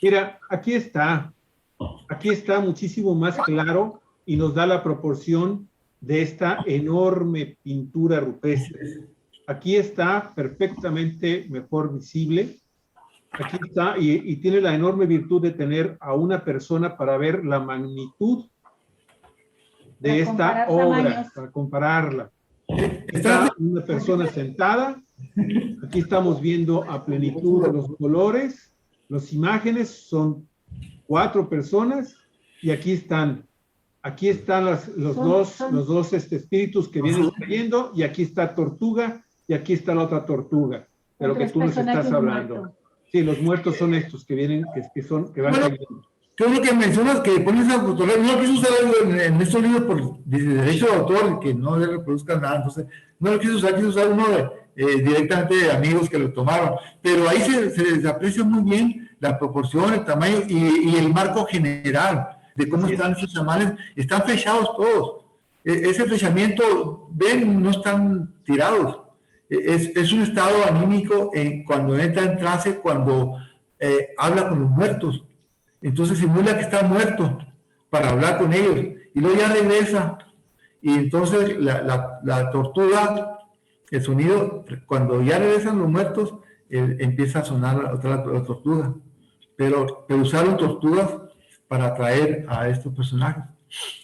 Mira, aquí está. Aquí está muchísimo más claro y nos da la proporción de esta enorme pintura rupestre. Aquí está perfectamente mejor visible. Aquí está, y tiene la enorme virtud de tener a una persona para ver la magnitud de esta obra, para compararla. Está una persona sentada. Aquí estamos viendo a plenitud los colores. Las imágenes son 4 personas y aquí están los dos espíritus que vienen cayendo, y aquí está Tortuga y aquí está la otra tortuga de lo que tú nos estás hablando. Sí, los muertos son estos que vienen, que van cayendo. Yo lo que mencionas que pones esa fotografía, no quiso usar en estos libros por derecho de autor, que no le reproduzcan nada, entonces no lo quiso usar uno directamente de amigos que lo tomaron, pero ahí se aprecia muy bien la proporción, el tamaño y el marco general de cómo están esos chamanes. Están flechados todos, ese flechamiento, ven, no están tirados, es un estado anímico cuando entra en trance, cuando habla con los muertos. Entonces simula que está muerto para hablar con ellos y luego ya regresa, y entonces la tortuga, el sonido, cuando ya regresan los muertos, empieza a sonar otra la tortuga, pero usaron tortugas para atraer a estos personajes.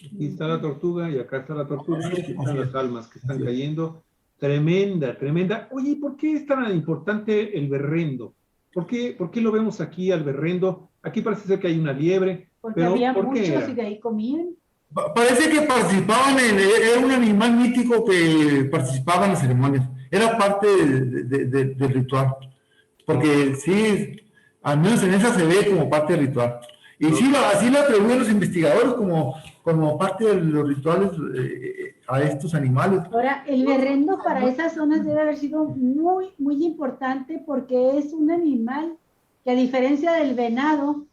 Aquí está la tortuga y acá está la tortuga, y aquí están las almas que están cayendo. Tremenda, tremenda. Oye, ¿por qué es tan importante el berrendo? ¿Por qué lo vemos aquí al berrendo? Aquí parece ser que hay una liebre. Porque había muchos y de ahí comían. Parece que participaban era un animal mítico que participaba en las ceremonias. Era parte del ritual. Porque sí, al menos en esa se ve como parte del ritual. Y sí, así lo atribuyen los investigadores como parte de los rituales a estos animales. Ahora, el berrendo para esas zonas debe haber sido muy, muy importante, porque es un animal que, a diferencia del venado,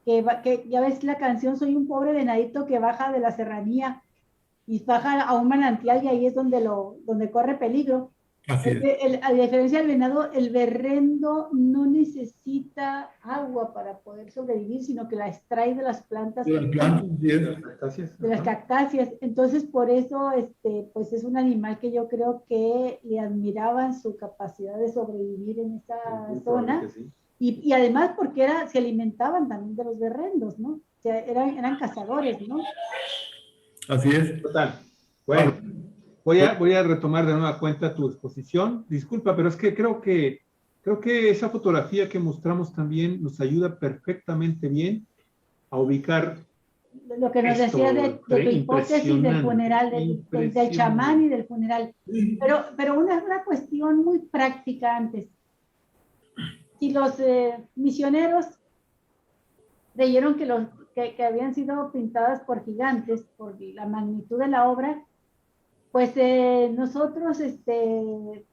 que ya ves la canción Soy un pobre venadito que baja de la serranía y baja a un manantial, y ahí es donde corre peligro. A diferencia del venado, el berrendo no necesita agua para poder sobrevivir, sino que la extrae de las plantas, de las cactáceas. Entonces, por eso, pues es un animal que yo creo que le admiraban su capacidad de sobrevivir en esa zona. Sí. Y además porque se alimentaban también de los berrendos, ¿no? O sea, eran cazadores, ¿no? Así es. Total. Bueno. Voy a retomar de nueva cuenta tu exposición. Disculpa, pero es que creo que esa fotografía que mostramos también nos ayuda perfectamente bien a ubicar lo que nos decía de tu hipótesis del funeral, del chamán y del funeral. Pero una cuestión muy práctica antes. Si los misioneros creyeron que habían sido pintadas por gigantes, por la magnitud de la obra, pues nosotros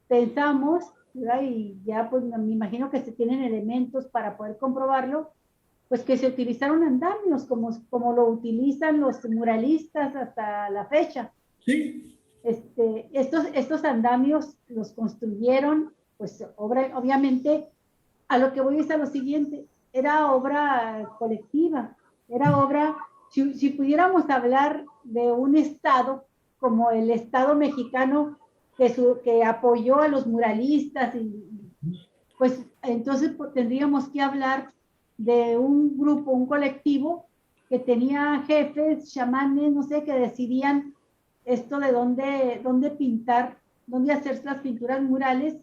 pensamos, ¿verdad? Y ya pues me imagino que se tienen elementos para poder comprobarlo, pues que se utilizaron andamios como lo utilizan los muralistas hasta la fecha. Sí. Estos andamios los construyeron, pues obviamente, a lo que voy es a lo siguiente, era obra colectiva, era obra, si pudiéramos hablar de un estado como el Estado mexicano que apoyó a los muralistas, pues entonces tendríamos que hablar de un grupo, un colectivo que tenía jefes, chamanes, no sé, que decidían esto de dónde pintar, dónde hacer las pinturas murales,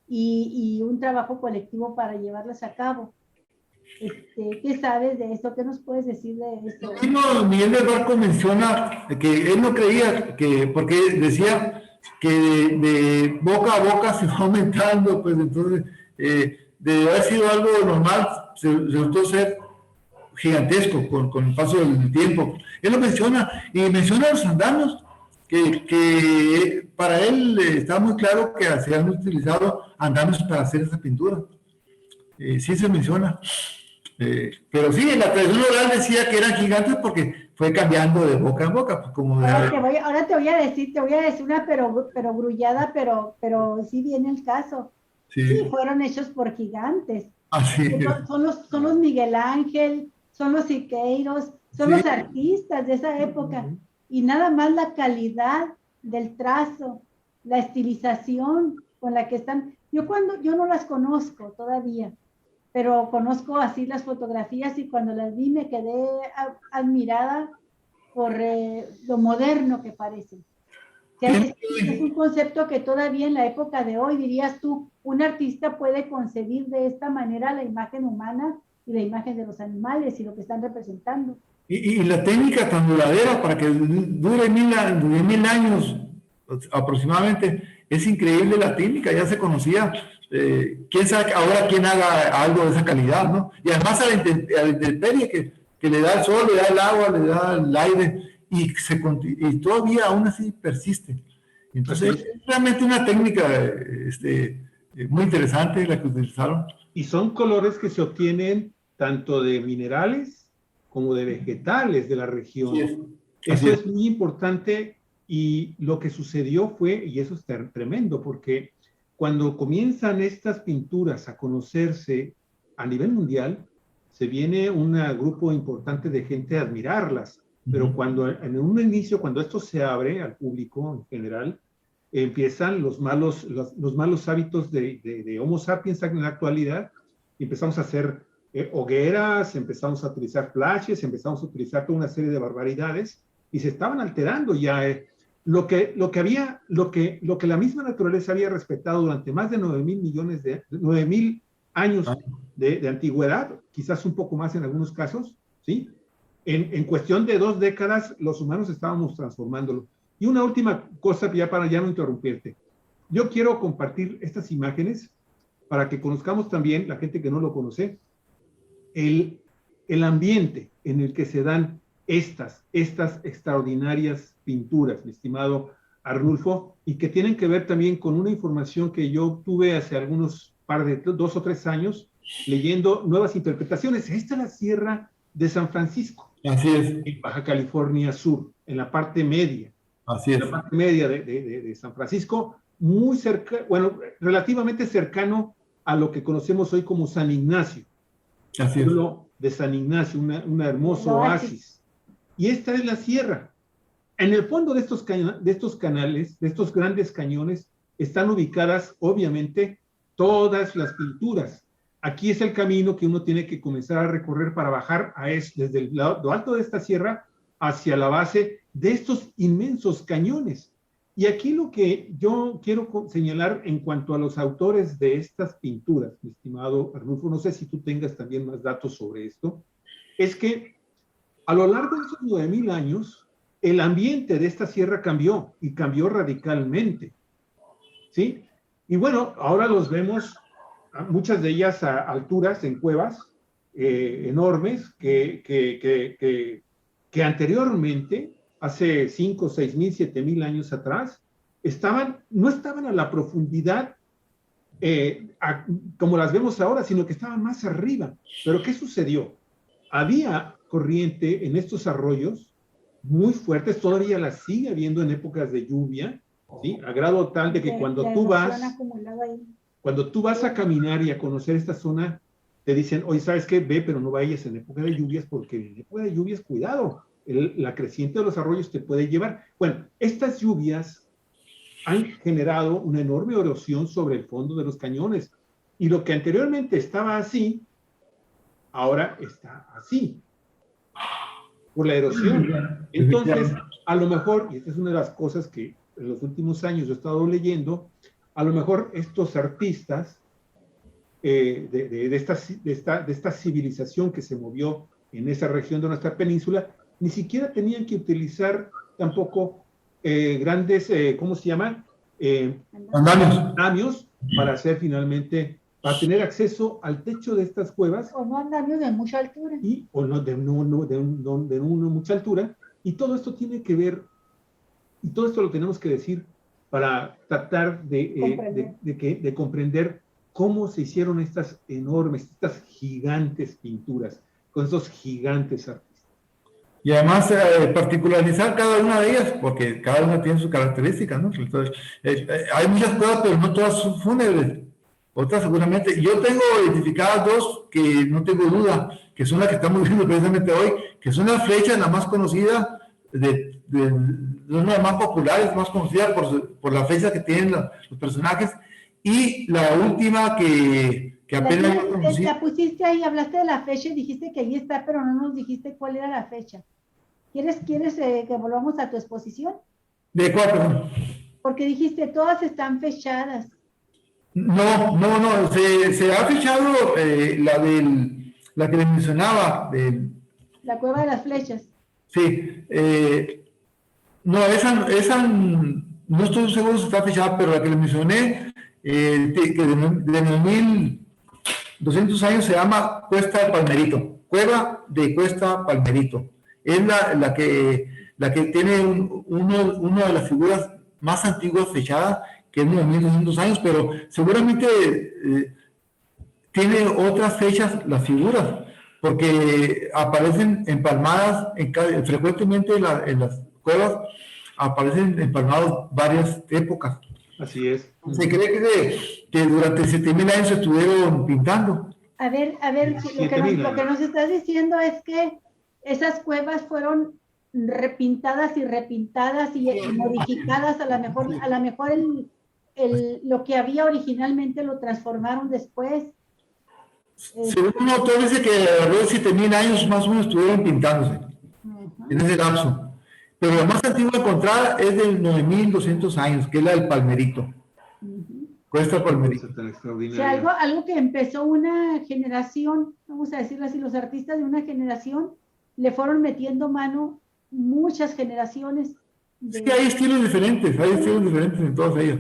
y un trabajo colectivo para llevarlas a cabo. ¿Qué sabes de esto? ¿Qué nos puedes decir de esto? Miguel del Barco menciona que él no creía, porque decía que de boca a boca se va aumentando, pues entonces de haber sido algo normal, se resultó ser gigantesco con el paso del tiempo. Él lo menciona, y menciona los andamios, que para él está muy claro que se han utilizado andamios para hacer esa pintura. Sí se menciona. Pero sí, en la tradición oral decía que eran gigantes porque fue cambiando de boca en boca. Pues como ahora te voy a decir una pero grullada, pero sí viene el caso. Sí, fueron hechos por gigantes. Así son los Miguel Ángel, son los Siqueiros, son Sí. los artistas de esa época, y nada más la calidad del trazo, la estilización con la que están. Yo no las conozco todavía, pero conozco así las fotografías, y cuando las vi me quedé admirada por lo moderno que parece. O sea, es un concepto que todavía en la época de hoy, dirías tú, un artista puede concebir de esta manera la imagen humana y la imagen de los animales y lo que están representando. Y la técnica tan duradera para que dure mil años aproximadamente, es increíble la técnica, ya se conocía. Quién sabe ahora quién haga algo de esa calidad, ¿no? Y además a la intemperie que le da el sol, le da el agua, le da el aire, y todavía aún así persiste. Entonces, es realmente una técnica muy interesante la que utilizaron. Y son colores que se obtienen tanto de minerales como de vegetales de la región. Eso es muy importante, y lo que sucedió fue, y eso es tremendo, porque cuando comienzan estas pinturas a conocerse a nivel mundial, se viene un grupo importante de gente a admirarlas, pero cuando en un inicio, cuando esto se abre al público en general, empiezan los malos hábitos de Homo sapiens en la actualidad, y empezamos a hacer hogueras, empezamos a utilizar flashes, empezamos a utilizar toda una serie de barbaridades, y se estaban alterando ya lo que la misma naturaleza había respetado durante más de 9,000 años de antigüedad, quizás un poco más en algunos casos, ¿sí? En cuestión de 2 décadas, los humanos estábamos transformándolo. Y una última cosa, para ya no interrumpirte. Yo quiero compartir estas imágenes para que conozcamos también, la gente que no lo conoce, el ambiente en el que se dan estas extraordinarias pinturas, mi estimado Arnulfo, y que tienen que ver también con una información que yo obtuve hace algunos 2 o 3 años, leyendo nuevas interpretaciones. Esta es la Sierra de San Francisco. Así es. En Baja California Sur, en la parte media. Así es. En la parte media de San Francisco, muy cerca, bueno, relativamente cercano a lo que conocemos hoy como San Ignacio. Así es. Pueblo de San Ignacio, un hermoso oasis. Y esta es la sierra. En el fondo de estos canales, de estos grandes cañones, están ubicadas, obviamente, todas las pinturas. Aquí es el camino que uno tiene que comenzar a recorrer para bajar desde lo alto de esta sierra hacia la base de estos inmensos cañones. Y aquí lo que yo quiero señalar en cuanto a los autores de estas pinturas, mi estimado Arnulfo, no sé si tú tengas también más datos sobre esto, es que a lo largo de esos 9,000 años, el ambiente de esta sierra cambió, y cambió radicalmente, ¿sí? Y bueno, ahora los vemos, muchas de ellas a alturas, en cuevas enormes, que anteriormente, hace 5, 6,000, 7,000 años atrás, no estaban a la profundidad como las vemos ahora, sino que estaban más arriba. Pero ¿qué sucedió? Había corriente en estos arroyos muy fuertes, todavía las sigue habiendo en épocas de lluvia, ¿sí? A grado tal de que cuando tú vas a caminar y a conocer esta zona, te dicen, oye, ¿sabes qué? Ve, pero no vayas en época de lluvias, porque en época de lluvias, cuidado, la creciente de los arroyos te puede llevar. Bueno, estas lluvias han generado una enorme erosión sobre el fondo de los cañones, y lo que anteriormente estaba así, ahora está así, por la erosión. Entonces, a lo mejor, y esta es una de las cosas que en los últimos años yo he estado leyendo, a lo mejor estos artistas de esta civilización que se movió en esa región de nuestra península, ni siquiera tenían que utilizar tampoco grandes, ¿cómo se llaman? Andamios para hacer finalmente, para tener acceso al techo de estas cuevas. O no andamios de mucha altura. O no de mucha altura. Y todo esto tiene que ver, y todo esto lo tenemos que decir para tratar de comprender cómo se hicieron estas enormes, estas gigantes pinturas, con estos gigantes artistas. Y además particularizar cada una de ellas, porque cada una tiene sus características, ¿no? Entonces, hay muchas cosas, pero no todas son fúnebres. Otras seguramente. Yo tengo identificadas 2 que no tengo duda que son las que estamos viendo precisamente hoy, que son las flechas la más conocida, una de las más populares, más conocida por la flecha que tienen los personajes, y la última que apenas yo conocí. La pusiste ahí, hablaste de la fecha y dijiste que ahí está, pero no nos dijiste cuál era la fecha. ¿Quieres que volvamos a tu exposición? ¿De cuál, perdón? Porque dijiste, todas están fechadas. No, se ha fechado la que les mencionaba. La cueva de las flechas. Sí, no, esa no estoy seguro si está fechada, pero la que les mencioné, que de 9200 años, se llama Cuesta del Palmerito, Cueva de Cuesta Palmerito. Es la que tiene una de las figuras más antiguas fechadas, que es de 1200 años, pero seguramente tiene otras fechas las figuras, porque aparecen empalmadas, frecuentemente en las cuevas aparecen empalmados varias épocas. Así es. Se cree que durante 7000 años se estuvieron pintando. A ver, lo que nos estás diciendo es que esas cuevas fueron repintadas y repintadas y modificadas, a lo mejor lo que había originalmente lo transformaron después. Según un autor dice que alrededor de 7000 años más o menos estuvieron pintándose en ese lapso. Pero la más antigua encontrada es de 9200 años, que es la del Palmerito. Cuesta Palmerito. O sea, algo que empezó una generación, vamos a decirlo así, los artistas de una generación le fueron metiendo mano muchas generaciones. Sí, hay estilos diferentes en todas ellas.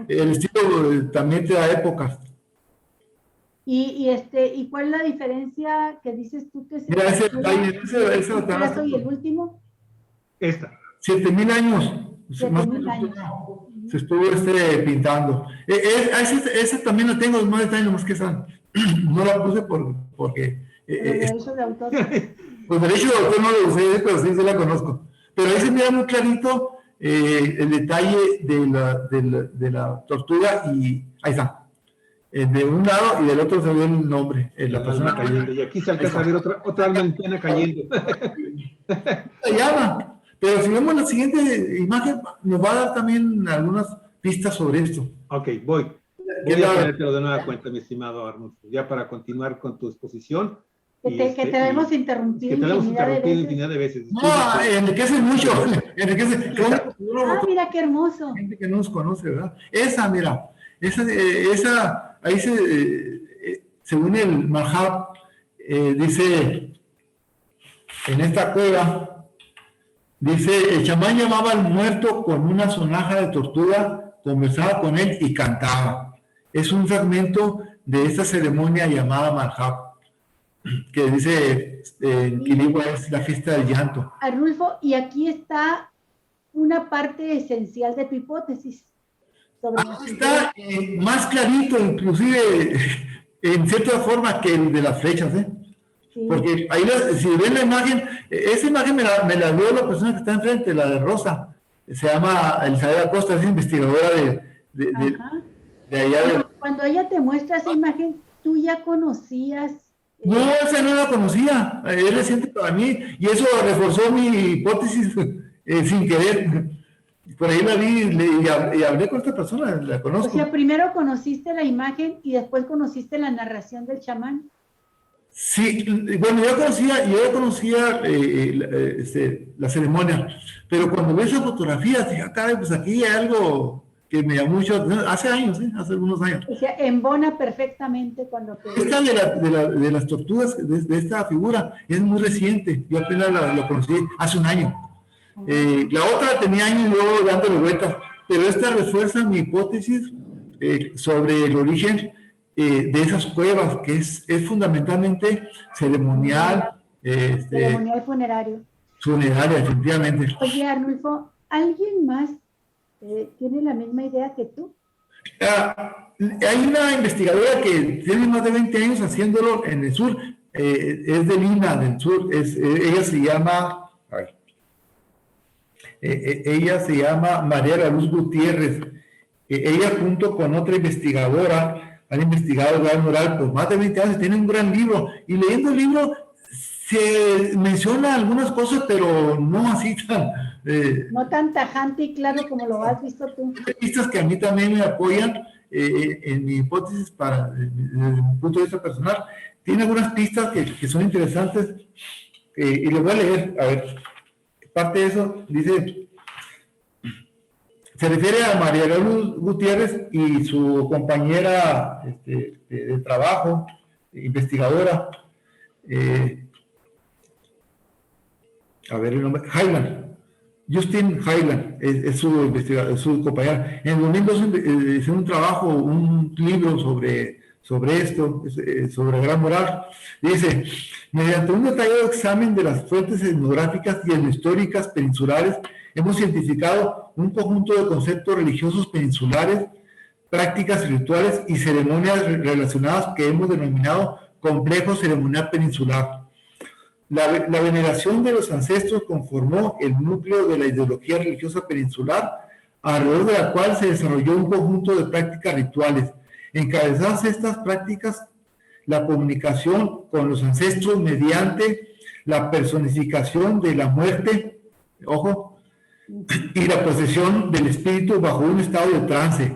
El estilo también te da épocas. ¿Y cuál es la diferencia que dices tú que se... Mira, ese y el último? Esta. 7000 años. 7000 años. Se estuvo pintando. Esa también la tengo, más detalles, más que esa. No la puse porque... derechos de autor. Pues derecho de autor no lo usé, pero sí se la conozco. Pero ahí se mira muy clarito el detalle de la tortuga y ahí está. De un lado y del otro se ve el nombre, la persona cayendo. Y aquí se alcanza a ver otra alma anciana cayendo. Se llama. Pero si vemos la siguiente imagen, nos va a dar también algunas pistas sobre esto. Ok, voy a ponértelo de nueva cuenta, mi estimado Arnulfo, ya para continuar con tu exposición. Que te hemos interrumpido infinidad de veces. No, enriquece mucho. Mira qué hermoso. Gente que no nos conoce, ¿verdad? Esa, mira, ahí según el Mahab, dice, en esta cueva, dice, el chamán llamaba al muerto con una sonaja de tortuga, conversaba con él y cantaba. Es un fragmento de esta ceremonia llamada Mahab, que dice en Quiligua es la fiesta del llanto. Arnulfo, y aquí está una parte esencial de tu hipótesis. Está más clarito, inclusive en cierta forma, que el de las flechas, Sí. Porque ahí, si ven la imagen, esa imagen me la dio la persona que está enfrente, la de Rosa. Se llama Elizabeth Acosta, es investigadora de allá. Cuando ella te muestra esa imagen, ¿tú ya conocías? No, esa no la conocía, es reciente para mí, y eso reforzó mi hipótesis sin querer. Por ahí la vi y hablé con esta persona, la conozco. O sea, primero conociste la imagen y después conociste la narración del chamán. Sí, bueno, yo conocía la ceremonia, pero cuando vi esa fotografía, dije, caray, pues aquí hay algo que me llamó mucho, hace años, hace algunos años. O sea, embona perfectamente cuando te... Esta de las tortugas, de esta figura, es muy reciente, yo apenas la conocí hace un año. La otra tenía años luego dándole vueltas, pero esta refuerza mi hipótesis sobre el origen de esas cuevas, que es fundamentalmente ceremonial. Ceremonial funerario. Funeraria, definitivamente. Oye, Arnulfo, ¿alguien más tiene la misma idea que tú? Hay una investigadora que tiene más de 20 años haciéndolo en el sur, es de Lima, del sur, ella se llama María La Luz Gutiérrez. Ella junto con otra investigadora han investigado el gas moral por más de 20 años, tiene un gran libro, y leyendo el libro Se menciona algunas cosas, pero no así tan... no tan tajante y claro como lo has visto tú. Hay pistas que a mí también me apoyan en mi hipótesis desde mi punto de vista personal. Tiene algunas pistas que son interesantes y les voy a leer. A ver, parte de eso dice... Se refiere a María Luz Gutiérrez y su compañera de trabajo, investigadora, a ver el nombre, Highland, Justin Highland, es su compañera. En el 2012 hizo un trabajo, un libro sobre esto, sobre Gran Moral. Dice, mediante un detallado examen de las fuentes etnográficas y etnohistóricas peninsulares, hemos identificado un conjunto de conceptos religiosos peninsulares, prácticas rituales y ceremonias relacionadas que hemos denominado complejo ceremonial peninsular. La veneración de los ancestros conformó el núcleo de la ideología religiosa peninsular, alrededor de la cual se desarrolló un conjunto de prácticas rituales. Encabezadas estas prácticas, la comunicación con los ancestros mediante la personificación de la muerte, ojo, y la posesión del espíritu bajo un estado de trance,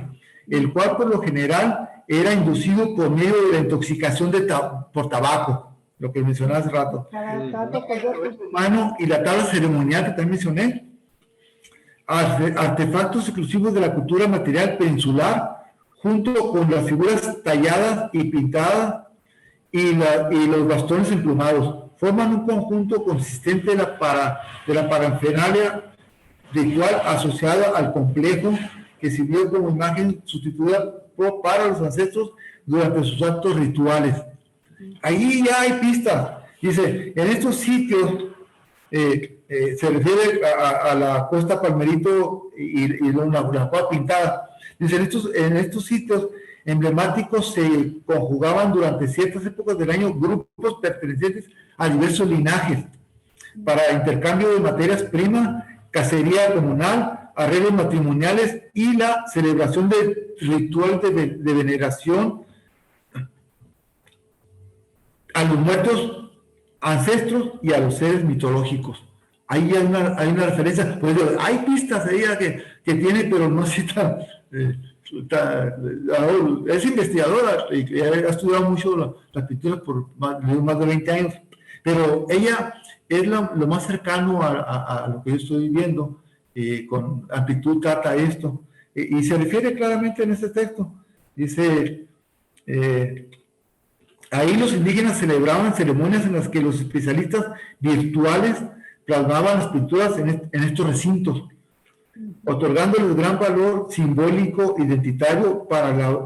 el cual por lo general era inducido por medio de la intoxicación por tabaco, lo que mencioné hace rato. Humano y la tabla ceremonial que también mencioné, artefactos exclusivos de la cultura material peninsular, junto con las figuras talladas y pintadas y los bastones emplumados, forman un conjunto consistente de la parafernalia ritual asociada al complejo que sirvió como imagen sustituida para los ancestros durante sus actos rituales. Ahí ya hay pistas. Dice, en estos sitios, se refiere a la Cuesta Palmerito y la cueva pintada. Dice, en estos sitios emblemáticos se conjugaban durante ciertas épocas del año grupos pertenecientes a diversos linajes para intercambio de materias primas, cacería comunal, arreglos matrimoniales y la celebración de rituales de veneración a los muertos ancestros y a los seres mitológicos. Ahí hay una referencia, pues hay pistas ahí que tiene, pero no cita. Es investigadora y ha estudiado mucho las pinturas por más de 20 años, pero ella es lo más cercano a lo que yo estoy viendo, con amplitud trata esto, y se refiere claramente en este texto. Dice, ahí los indígenas celebraban ceremonias en las que los especialistas virtuales plasmaban las pinturas en estos recintos, otorgándoles gran valor simbólico identitario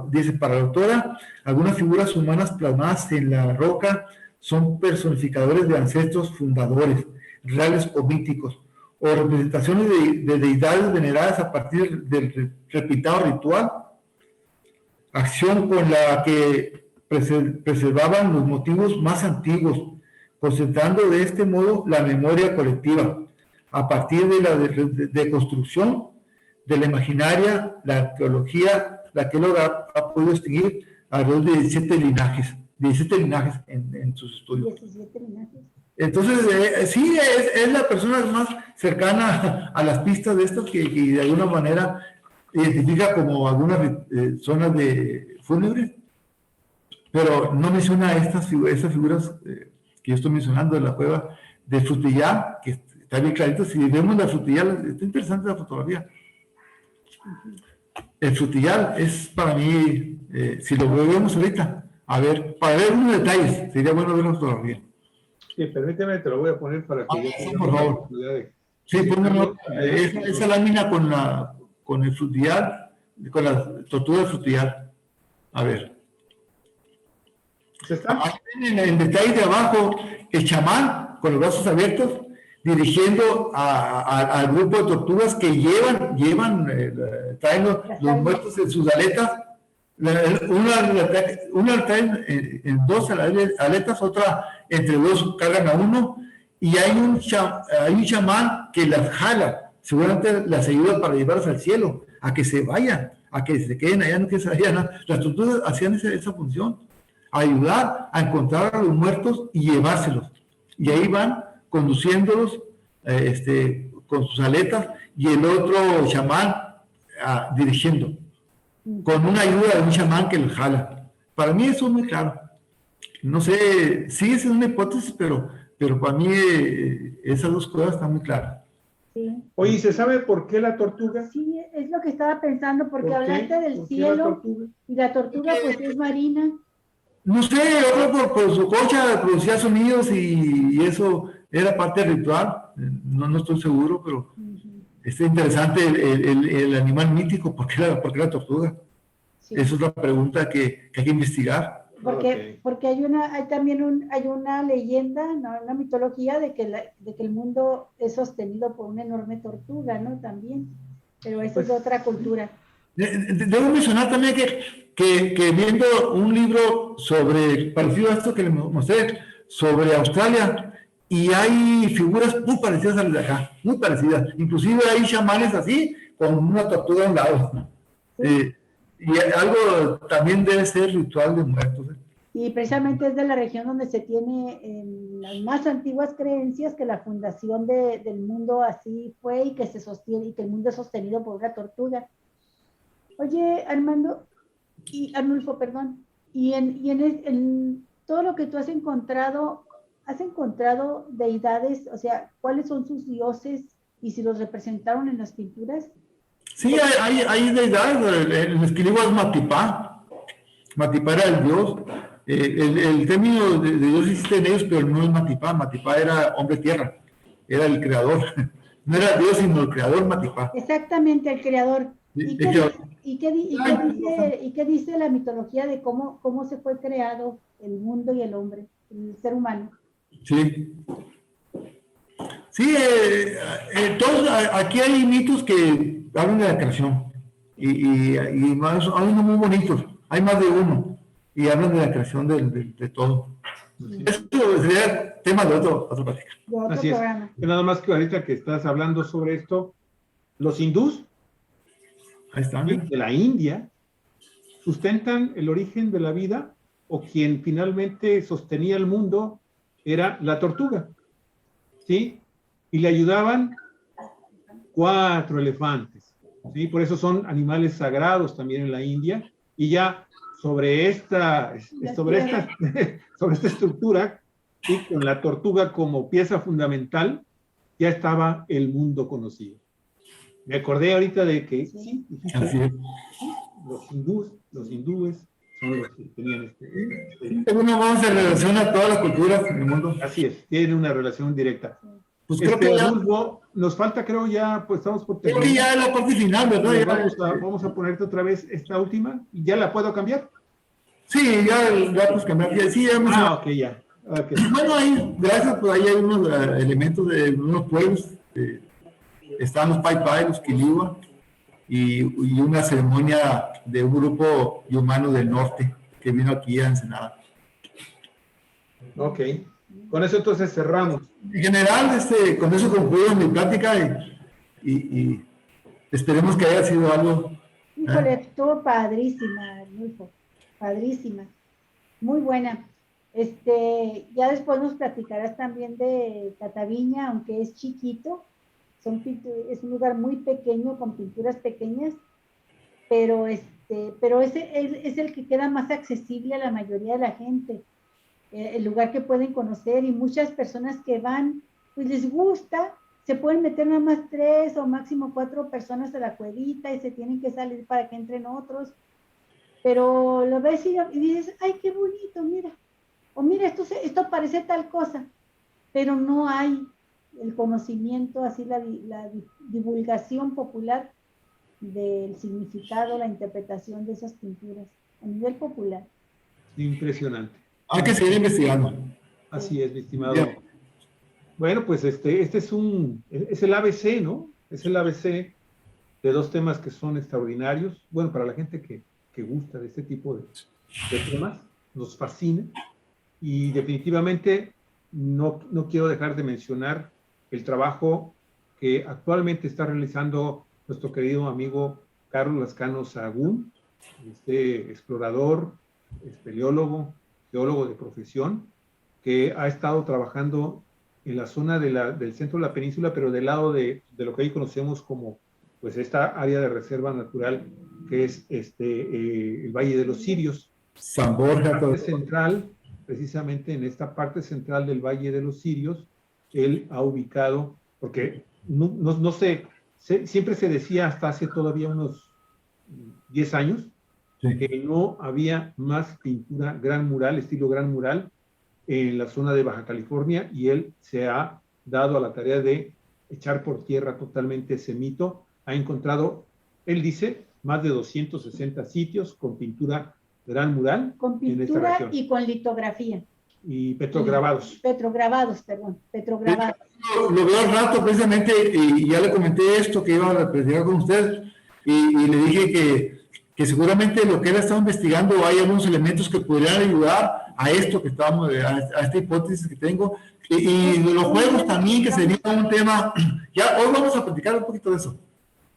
dice, para la autora, algunas figuras humanas plasmadas en la roca son personificadores de ancestros fundadores, reales o míticos, o representaciones de deidades veneradas a partir del repitado ritual, acción con la que preservaban los motivos más antiguos, concentrando de este modo la memoria colectiva, a partir de la deconstrucción de la imaginaria, la arqueología, la que lo ha podido distinguir alrededor de 17 linajes en sus estudios. 17 linajes. Entonces, sí, es la persona más cercana a las pistas de estas que de alguna manera identifica como algunas zonas de fúnebres, pero no menciona estas figuras que yo estoy mencionando de la cueva de Frutillar, que está bien clarito. Si vemos la Frutillar, está interesante la fotografía. El Frutillar es para mí, si lo vemos ahorita, a ver, para ver unos detalles, sería bueno ver la fotografía. Sí, permíteme, te lo voy a poner para que yo por favor. Sí, pónganlo. Esa lámina con el Frutillar, con la tortuga de Frutillar. A ver. En el detalle de abajo, el chamán con los brazos abiertos, dirigiendo al grupo de tortugas que traen los muertos en sus aletas. Una traen en dos aletas, otra entre dos cargan a uno, y hay un chamán que las jala, seguramente las ayuda para llevarlas al cielo, a que se vayan, a que se queden allá, no que se vayan. Las tortugas hacían esa función, ayudar a encontrar a los muertos y llevárselos. y ahí van conduciéndolos con sus aletas y el otro chamán dirigiendo, con una ayuda de un chamán que los jala. Para mí eso es muy claro. No sé, sí es una hipótesis, pero para mí esas dos cosas están muy claras. Sí. Oye, ¿se sabe por qué la tortuga? Sí, es lo que estaba pensando, porque ¿Por qué? hablaste del ¿Por qué cielo la tortuga? y la tortuga pues es marina. No sé, yo creo por su concha producía sonidos y eso era parte del ritual. No estoy seguro, pero es interesante el animal mítico. ¿Por qué la tortuga? Sí. Esa es la pregunta que hay que investigar. Porque hay también hay una leyenda, ¿no? Una mitología de que el mundo es sostenido por una enorme tortuga, ¿no? También, pero eso es de otra cultura. Debo mencionar también que viendo un libro parecido a esto que le mostré, sobre Australia, y hay figuras muy parecidas a las de acá, muy parecidas. Inclusive hay chamanes así, con una tortuga a un lado. Sí. Y algo también debe ser ritual de muertos. Y precisamente es de la región donde se tiene las más antiguas creencias que la fundación del mundo así fue y que se sostiene y que el mundo es sostenido por una tortuga. Oye, Arnulfo, perdón, y en todo lo que tú has encontrado deidades, o sea, ¿cuáles son sus dioses y si los representaron en las pinturas? Sí, hay deidades. El esquilibo es Matipá. Matipá era el dios. El término de Dios existe en ellos, pero no es Matipá. Matipá era hombre tierra, era el creador. No era Dios, sino el creador Matipá. Exactamente, el creador. Sí, ¿Y qué dice la mitología de cómo se fue creado el mundo y el hombre, el ser humano? Sí. Sí, entonces aquí hay mitos que hablan de la creación y hay unos muy bonitos, hay más de uno y hablan de la creación de todo. Eso sería tema de otro plática. Así es. Nada más que ahorita que estás hablando sobre esto, los hindús de la India sustentan el origen de la vida, o quien finalmente sostenía el mundo era la tortuga, ¿sí? Y le ayudaban 4 elefantes, ¿sí? Por eso son animales sagrados también en la India, y ya sobre esta estructura, y con la tortuga como pieza fundamental, ya estaba el mundo conocido. Me acordé ahorita de que sí, los hindúes son los que tenían este. Vamos a relacionar a todas las culturas en el mundo. Así es, tiene una relación directa. Pues creo que ya, nos falta, creo ya, pues estamos por terminar. Creo que ya es la parte final, ¿verdad? Vamos a ponerte otra vez esta última. ¿Ya la puedo cambiar? Sí, ya pues cambiar. Sí, ya ok, ya. Okay. Bueno, ahí, gracias, pues ahí hay unos elementos de unos pueblos. Están los Pai Pai, los Quiliwa, y una ceremonia de un grupo humano del norte que vino aquí a Ensenada. Ok. Con eso entonces cerramos. En general, con eso concluyo mi plática y esperemos que haya sido algo. Híjole, estuvo padrísima, Arnulfo, padrísima, muy buena. Ya después nos platicarás también de Cataviña, aunque es chiquito, es un lugar muy pequeño con pinturas pequeñas, pero ese es el que queda más accesible a la mayoría de la gente. El lugar que pueden conocer, y muchas personas que van, pues les gusta, se pueden meter nada más 3 o máximo 4 personas a la cuevita y se tienen que salir para que entren otros, pero lo ves y dices, ay, qué bonito, mira, o mira, esto parece tal cosa, pero no hay el conocimiento, así la divulgación popular del significado, la interpretación de esas pinturas a nivel popular. Impresionante. Hay que seguir investigando. Así es, mi estimado. Bien. Bueno, pues es el ABC, ¿no? Es el ABC de 2 temas que son extraordinarios. Bueno, para la gente que gusta de este tipo de temas, nos fascina. Y definitivamente no quiero dejar de mencionar el trabajo que actualmente está realizando nuestro querido amigo Carlos Lascano Sahagún, explorador, espeleólogo, geólogo de profesión, que ha estado trabajando en la zona del centro de la península, pero del lado de lo que hoy conocemos como pues esta área de reserva natural que es el Valle de los Cirios. San Borja, En la parte central, precisamente en esta parte central del Valle de los Cirios, él ha ubicado, porque no sé, siempre se decía hasta hace todavía unos 10 años, sí, que no había más pintura gran mural, estilo gran mural, en la zona de Baja California, y él se ha dado a la tarea de echar por tierra totalmente ese mito. Ha encontrado, él dice, más de 260 sitios con pintura gran mural Con en esta pintura región. y con litografía. Y petrograbados. Petrograbados, perdón, petrograbados. Lo veo al rato precisamente y ya le comenté esto que iba a platicar con usted y le dije que seguramente lo que él ha estado investigando hay algunos elementos que podrían ayudar a esto que estamos, a esta hipótesis que tengo y los juegos también, que sería un tema. Ya hoy vamos a platicar un poquito de eso.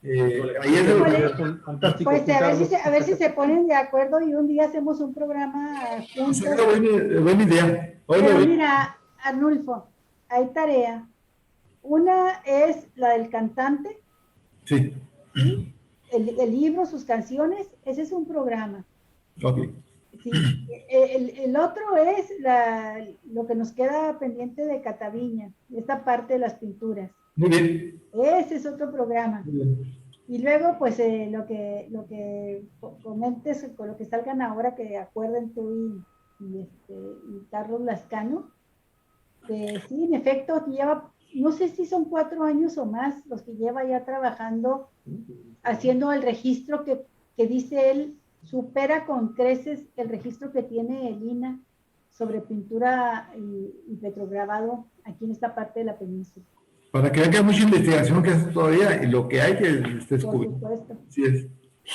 Ayer de lo que... Fantástico. Pues a ver si se ponen de acuerdo y un día hacemos un programa juntos. Sería buena idea. Pero mira, Arnulfo, hay tarea. Una es la del cantante, Sí. ¿sí? El libro, sus canciones, ese es un programa. Ok. Sí. El otro es lo que nos queda pendiente de Cataviña, esta parte de las pinturas. Muy bien. Ese es otro programa. Muy bien. Y luego, pues, lo que comentes, con lo que salgan ahora, que acuerden tú y Carlos Lascano, que sí, en efecto, lleva, no sé si son 4 años o más los que lleva ya trabajando, haciendo el registro que dice él, supera con creces el registro que tiene el INAH sobre pintura y petrograbado aquí en esta parte de la península. Para que vean que hay mucha investigación que hace todavía y lo que hay que descubrir. Por supuesto. Así es.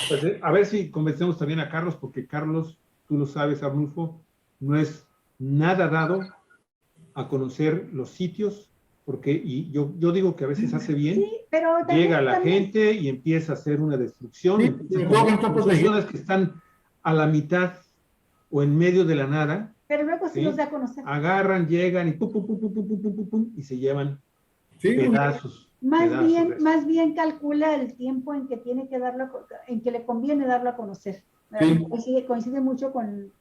Pues, a ver si convencemos también a Carlos, porque Carlos, tú lo sabes, Arnulfo, no es nada dado a conocer los sitios, porque y yo digo que a veces hace bien, sí, pero llega la gente y empieza a hacer una destrucción, Sí, zonas que están a la mitad o en medio de la nada, pero luego sí los da a conocer. agarran, llegan y pum, pum, pum, pum, pum, pum, pum, pum, pum, y se llevan pedazos. Más bien calcula el tiempo en que tiene que en que le conviene darlo a conocer. Sí. Coincide mucho con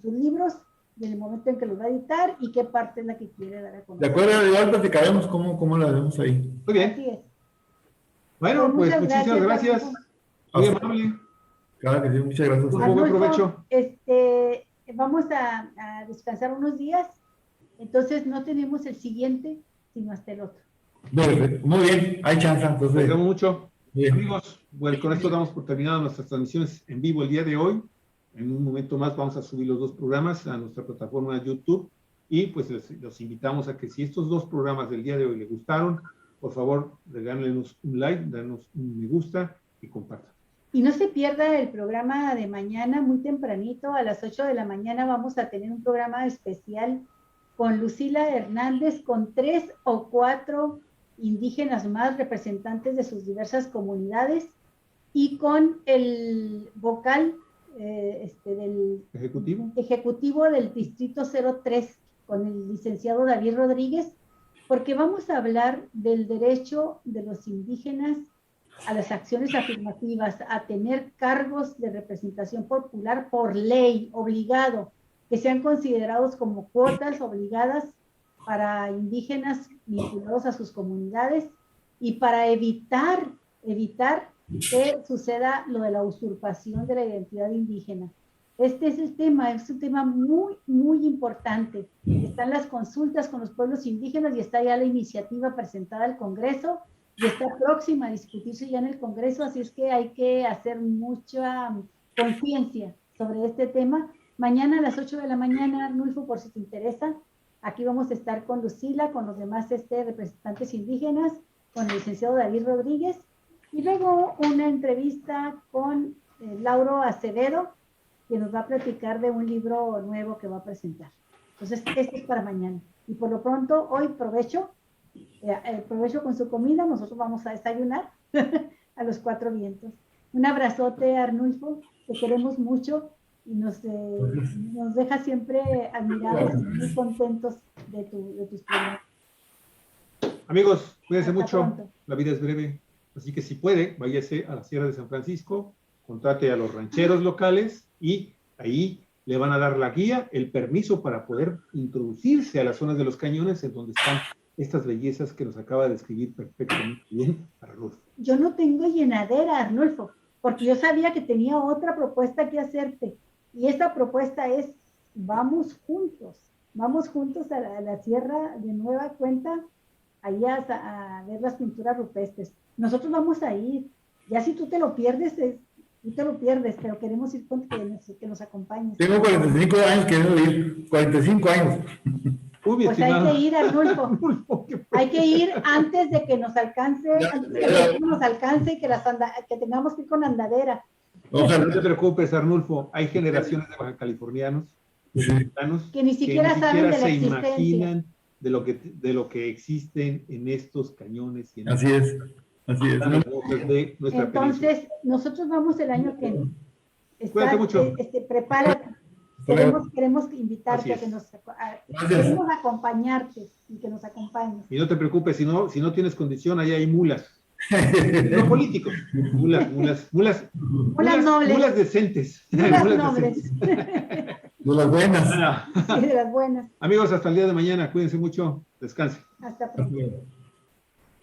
sus libros, y en el momento en que los va a editar y qué parte es la que quiere dar a conocer. De acuerdo, ya platicaremos cómo la vemos ahí. Muy bien. Así es. Bueno, pues muchísimas gracias. Muy amable. Claro que sí, muchas gracias. Buen provecho. Vamos a descansar unos días, entonces no tenemos el siguiente, sino hasta el otro. Muy bien, hay chance. Entonces. Nos vemos mucho. Bien. Amigos, bueno, con esto damos por terminadas nuestras transmisiones en vivo el día de hoy. En un momento más vamos a subir los 2 programas a nuestra plataforma de YouTube y pues los invitamos a que si estos 2 programas del día de hoy les gustaron, por favor, regálenos un like, danos un me gusta y compartan. Y no se pierda el programa de mañana, muy tempranito, a las 8 de la mañana vamos a tener un programa especial con Lucila Hernández, con 3 o 4 indígenas más, representantes de sus diversas comunidades, y con el vocal del ejecutivo del Distrito 03, con el licenciado David Rodríguez, porque vamos a hablar del derecho de los indígenas a las acciones afirmativas, a tener cargos de representación popular por ley, obligado, que sean considerados como cuotas obligadas para indígenas vinculados a sus comunidades y para evitar que suceda lo de la usurpación de la identidad indígena. Este es el tema, es un tema muy, muy importante. Están las consultas con los pueblos indígenas y está ya la iniciativa presentada al Congreso y está próxima a discutirse ya en el Congreso, así es que hay que hacer mucha conciencia sobre este tema. Mañana a las 8 de la mañana, Arnulfo, por si te interesa, aquí vamos a estar con Lucila, con los demás representantes indígenas, con el licenciado David Rodríguez, y luego una entrevista con Lauro Acevedo, que nos va a platicar de un libro nuevo que va a presentar. Entonces, esto es para mañana. Y por lo pronto, hoy provecho con su comida, nosotros vamos a desayunar a los 4 vientos. Un abrazote, Arnulfo, te queremos mucho y nos deja siempre admirados y muy contentos de tus programas. Amigos, cuídense Hasta mucho, pronto. la vida es breve, así que si puede, váyase a la Sierra de San Francisco, contrate a los rancheros locales y ahí le van a dar la guía, el permiso para poder introducirse a las zonas de los cañones en donde están estas bellezas que nos acaba de describir perfectamente bien Arnulfo. Yo no tengo llenadera, Arnulfo, porque yo sabía que tenía otra propuesta que hacerte, y esa propuesta es, vamos juntos a la sierra de nueva cuenta, allá a ver las pinturas rupestres. Nosotros vamos a ir, ya si tú te lo pierdes, pero queremos ir con que nos acompañes. Tengo 45 años queriendo ir, 45 años. Uy, pues hay que ir, Arnulfo. Hay que ir antes de que nos alcance, y que tengamos que ir con andadera. Ojalá. No te preocupes, Arnulfo. Hay generaciones de baja californianos que ni siquiera saben de la se existencia. Imaginan de lo que existen en estos cañones. Y en así es. Entonces, nosotros vamos el año que viene. Cuídate mucho. Prepárate. Queremos invitarte a que queremos acompañarte y que nos acompañes. Y no te preocupes, si no tienes condición, ahí hay mulas. No políticos, mulas nobles. Mulas decentes. Mulas nobles. De las buenas. Sí, de las buenas. Amigos, hasta el día de mañana. Cuídense mucho. Descansen. Hasta pronto.